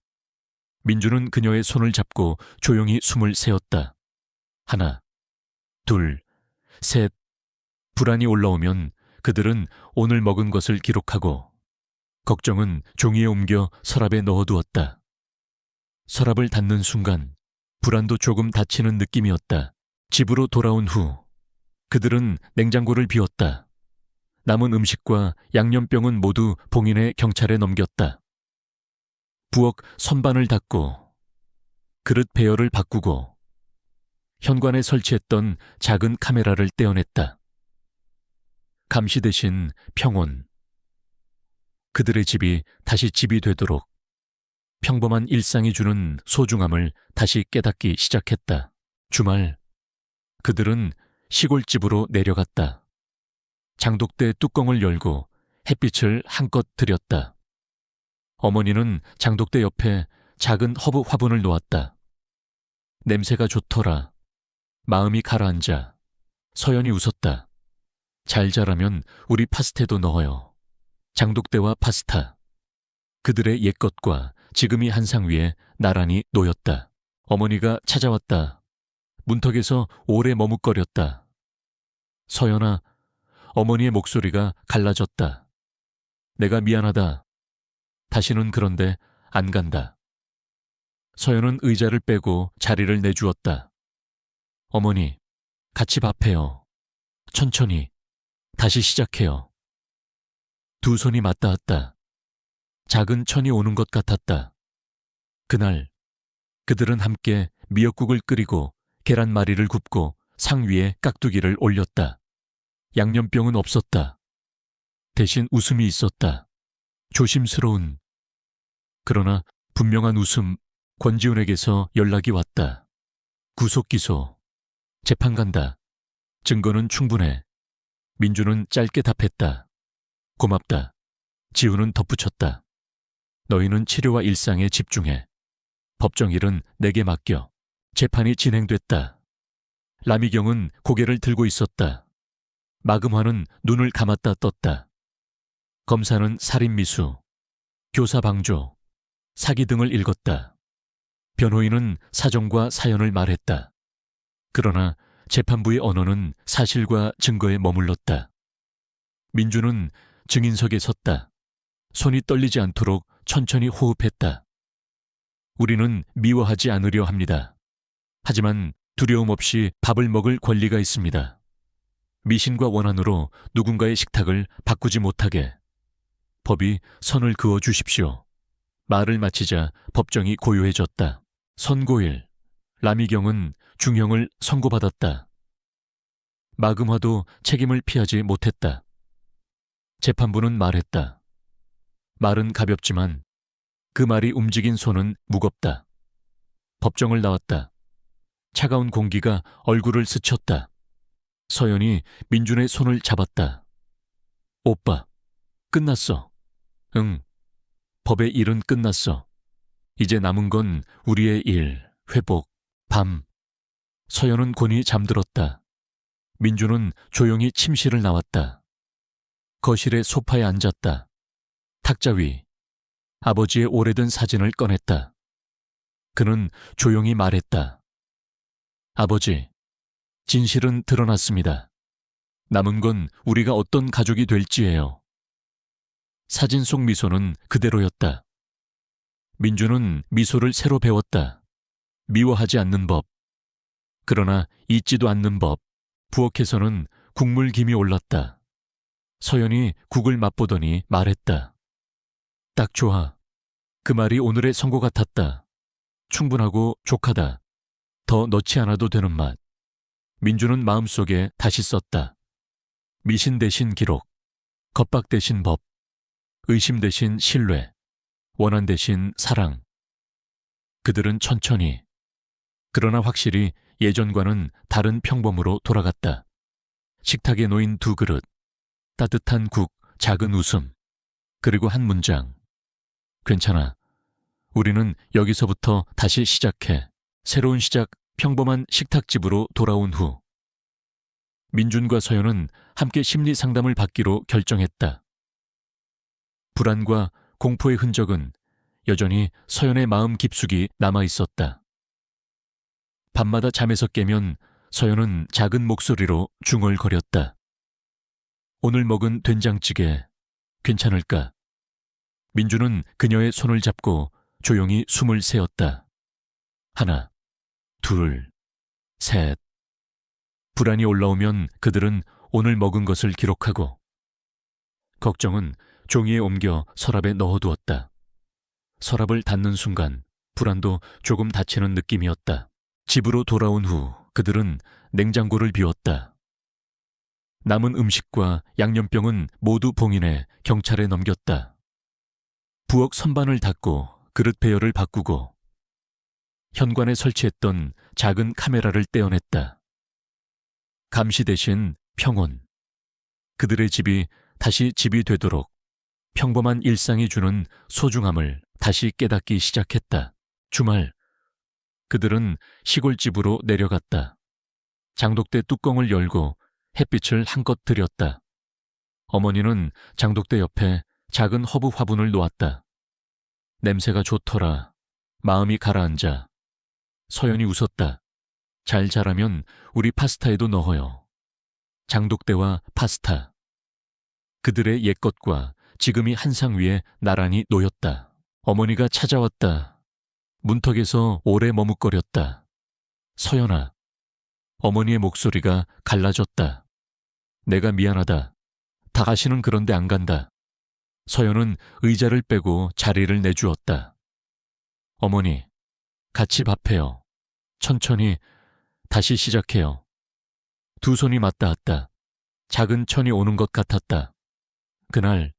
민주는 그녀의 손을 잡고 조용히 숨을 세었다. 하나, 둘, 셋. 불안이 올라오면 그들은 오늘 먹은 것을 기록하고 걱정은 종이에 옮겨 서랍에 넣어두었다. 서랍을 닫는 순간 불안도 조금 닫히는 느낌이었다. 집으로 돌아온 후 그들은 냉장고를 비웠다. 남은 음식과 양념병은 모두 봉인해 경찰에 넘겼다. 부엌 선반을 닫고 그릇 배열을 바꾸고 현관에 설치했던 작은 카메라를 떼어냈다. 감시 대신 평온. 그들의 집이 다시 집이 되도록 평범한 일상이 주는 소중함을 다시 깨닫기 시작했다. 주말 그들은 시골집으로 내려갔다. 장독대 뚜껑을 열고 햇빛을 한껏 들였다. 어머니는 장독대 옆에 작은 허브 화분을 놓았다. 냄새가 좋더라. 마음이 가라앉아. 서연이 웃었다. 잘 자라면 우리 파스타도 넣어요. 장독대와 파스타. 그들의 옛것과 지금이 한 상 위에 나란히 놓였다. 어머니가 찾아왔다. 문턱에서 오래 머뭇거렸다. 서연아, 어머니의 목소리가 갈라졌다. 내가 미안하다. 다시는 그런데 안 간다. 서연은 의자를 빼고 자리를 내주었다. 어머니, 같이 밥해요. 천천히. 다시 시작해요. 두 손이 맞닿았다. 작은 천이 오는 것 같았다. 그날 그들은 함께 미역국을 끓이고 계란말이를 굽고 상 위에 깍두기를 올렸다. 양념병은 없었다. 대신 웃음이 있었다. 조심스러운, 그러나 분명한 웃음. 권지훈에게서 연락이 왔다. 구속 기소. 재판 간다. 증거는 충분해. 민주는 짧게 답했다. 고맙다. 지훈은 덧붙였다. 너희는 치료와 일상에 집중해. 법정 일은 내게 맡겨. 재판이 진행됐다. 라미경은 고개를 들고 있었다. 마금화는 눈을 감았다 떴다. 검사는 살인미수, 교사방조, 사기 등을 읽었다. 변호인은 사정과 사연을 말했다. 그러나 재판부의 언어는 사실과 증거에 머물렀다. 민주는 증인석에 섰다. 손이 떨리지 않도록 천천히 호흡했다. 우리는 미워하지 않으려 합니다. 하지만 두려움 없이 밥을 먹을 권리가 있습니다. 미신과 원한으로 누군가의 식탁을 바꾸지 못하게. 법이 선을 그어 주십시오. 말을 마치자 법정이 고요해졌다. 선고일. 라미경은 중형을 선고받았다. 마금화도 책임을 피하지 못했다. 재판부는 말했다. 말은 가볍지만 그 말이 움직인 손은 무겁다. 법정을 나왔다. 차가운 공기가 얼굴을 스쳤다. 서연이 민준의 손을 잡았다. 오빠, 끝났어. 응, 법의 일은 끝났어. 이제 남은 건 우리의 일, 회복, 밤. 서연은 곤히 잠들었다. 민주는 조용히 침실을 나왔다. 거실의 소파에 앉았다. 탁자 위. 아버지의 오래된 사진을 꺼냈다. 그는 조용히 말했다. 아버지, 진실은 드러났습니다. 남은 건 우리가 어떤 가족이 될지예요. 사진 속 미소는 그대로였다. 민주는 미소를 새로 배웠다. 미워하지 않는 법. 그러나 잊지도 않는 법. 부엌에서는 국물 김이 올랐다. 서연이 국을 맛보더니 말했다. 딱 좋아. 그 말이 오늘의 선고 같았다. 충분하고 족하다. 더 넣지 않아도 되는 맛. 민주는 마음속에 다시 썼다. 미신 대신 기록. 겁박 대신 법. 의심 대신 신뢰. 원한 대신 사랑. 그들은 천천히, 그러나 확실히 예전과는 다른 평범으로 돌아갔다. 식탁에 놓인 두 그릇, 따뜻한 국, 작은 웃음, 그리고 한 문장. 괜찮아. 우리는 여기서부터 다시 시작해. 새로운 시작, 평범한 식탁집으로 돌아온 후. 민준과 서연은 함께 심리 상담을 받기로 결정했다. 불안과 공포의 흔적은 여전히 서연의 마음 깊숙이 남아 있었다. 밤마다 잠에서 깨면 서연은 작은 목소리로 중얼거렸다. 오늘 먹은 된장찌개 괜찮을까? 민주는 그녀의 손을 잡고 조용히 숨을 세었다. 하나, 둘, 셋. 불안이 올라오면 그들은 오늘 먹은 것을 기록하고, 걱정은 종이에 옮겨 서랍에 넣어두었다. 서랍을 닫는 순간 불안도 조금 닫히는 느낌이었다. 집으로 돌아온 후 그들은 냉장고를 비웠다. 남은 음식과 양념병은 모두 봉인해 경찰에 넘겼다. 부엌 선반을 닫고 그릇 배열을 바꾸고 현관에 설치했던 작은 카메라를 떼어냈다. 감시 대신 평온. 그들의 집이 다시 집이 되도록 평범한 일상이 주는 소중함을 다시 깨닫기 시작했다. 주말, 그들은 시골집으로 내려갔다. 장독대 뚜껑을 열고 햇빛을 한껏 들였다. 어머니는 장독대 옆에 작은 허브 화분을 놓았다. 냄새가 좋더라. 마음이 가라앉아. 서연이 웃었다. 잘 자라면 우리 파스타에도 넣어요. 장독대와 파스타. 그들의 옛것과 지금이 한 상 위에 나란히 놓였다. 어머니가 찾아왔다. 문턱에서 오래 머뭇거렸다. 서연아. 어머니의 목소리가 갈라졌다. 내가 미안하다. 다시는 그런데 안 간다. 서연은 의자를 빼고 자리를 내주었다. 어머니, 같이 밥해요. 천천히 다시 시작해요. 두 손이 맞닿았다. 작은 천이 오는 것 같았다. 그날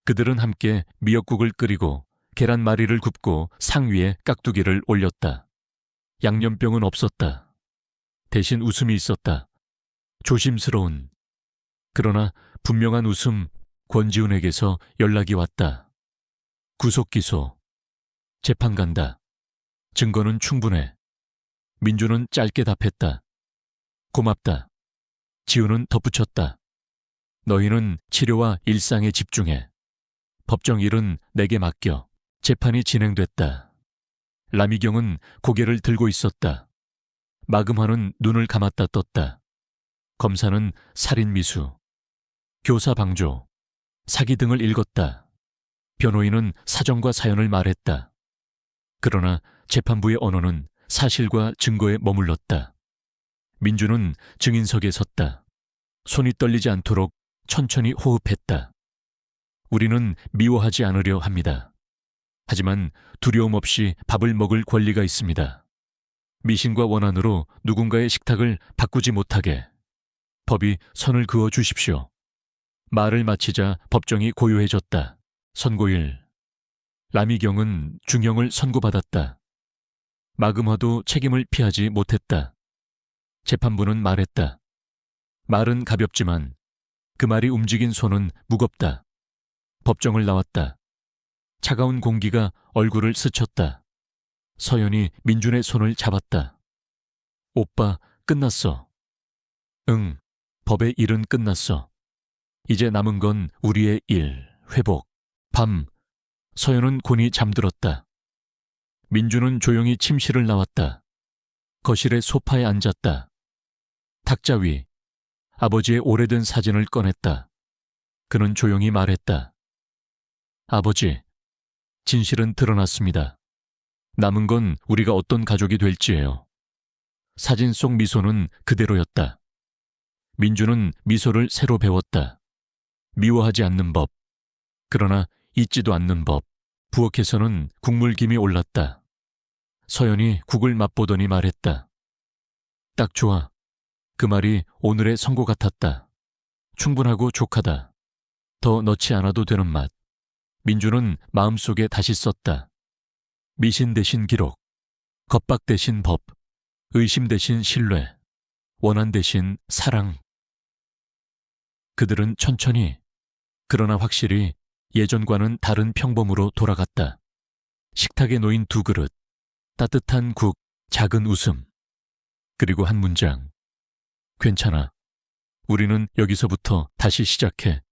그들은 함께 미역국을 끓이고 계란말이를 굽고 상 위에 깍두기를 올렸다. 양념병은 없었다. 대신 웃음이 있었다. 조심스러운, 그러나 분명한 웃음. 권지훈에게서 연락이 왔다. 구속기소. 재판 간다. 증거는 충분해. 민주는 짧게 답했다. 고맙다. 지훈은 덧붙였다. 너희는 치료와 일상에 집중해. 법정 일은 내게 맡겨. 재판이 진행됐다. 라미경은 고개를 들고 있었다. 마금화는 눈을 감았다 떴다. 검사는 살인미수, 교사방조, 사기 등을 읽었다. 변호인은 사정과 사연을 말했다. 그러나 재판부의 언어는 사실과 증거에 머물렀다. 민주는 증인석에 섰다. 손이 떨리지 않도록 천천히 호흡했다. 우리는 미워하지 않으려 합니다. 하지만 두려움 없이 밥을 먹을 권리가 있습니다. 미신과 원한으로 누군가의 식탁을 바꾸지 못하게 법이 선을 그어 주십시오. 말을 마치자 법정이 고요해졌다. 선고일. 라미경은 중형을 선고받았다. 마금화도 책임을 피하지 못했다. 재판부는 말했다. 말은 가볍지만 그 말이 움직인 손은 무겁다. 법정을 나왔다. 차가운 공기가 얼굴을 스쳤다. 서연이 민준의 손을 잡았다. 오빠, 끝났어. 응, 법의 일은 끝났어. 이제 남은 건 우리의 일, 회복. 밤, 서연은 곤히 잠들었다. 민주는 조용히 침실을 나왔다. 거실의 소파에 앉았다. 탁자 위, 아버지의 오래된 사진을 꺼냈다. 그는 조용히 말했다. 아버지, 진실은 드러났습니다. 남은 건 우리가 어떤 가족이 될지예요. 사진 속 미소는 그대로였다. 민주는 미소를 새로 배웠다. 미워하지 않는 법, 그러나 잊지도 않는 법. 부엌에서는 국물김이 올랐다. 서연이 국을 맛보더니 말했다. 딱 좋아. 그 말이 오늘의 선고 같았다. 충분하고 족하다. 더 넣지 않아도 되는 맛. 민주는 마음속에 다시 썼다. 미신 대신 기록, 겁박 대신 법, 의심 대신 신뢰, 원한 대신 사랑. 그들은 천천히, 그러나 확실히 예전과는 다른 평범으로 돌아갔다. 식탁에 놓인 두 그릇, 따뜻한 국, 작은 웃음, 그리고 한 문장. 괜찮아. 우리는 여기서부터 다시 시작해.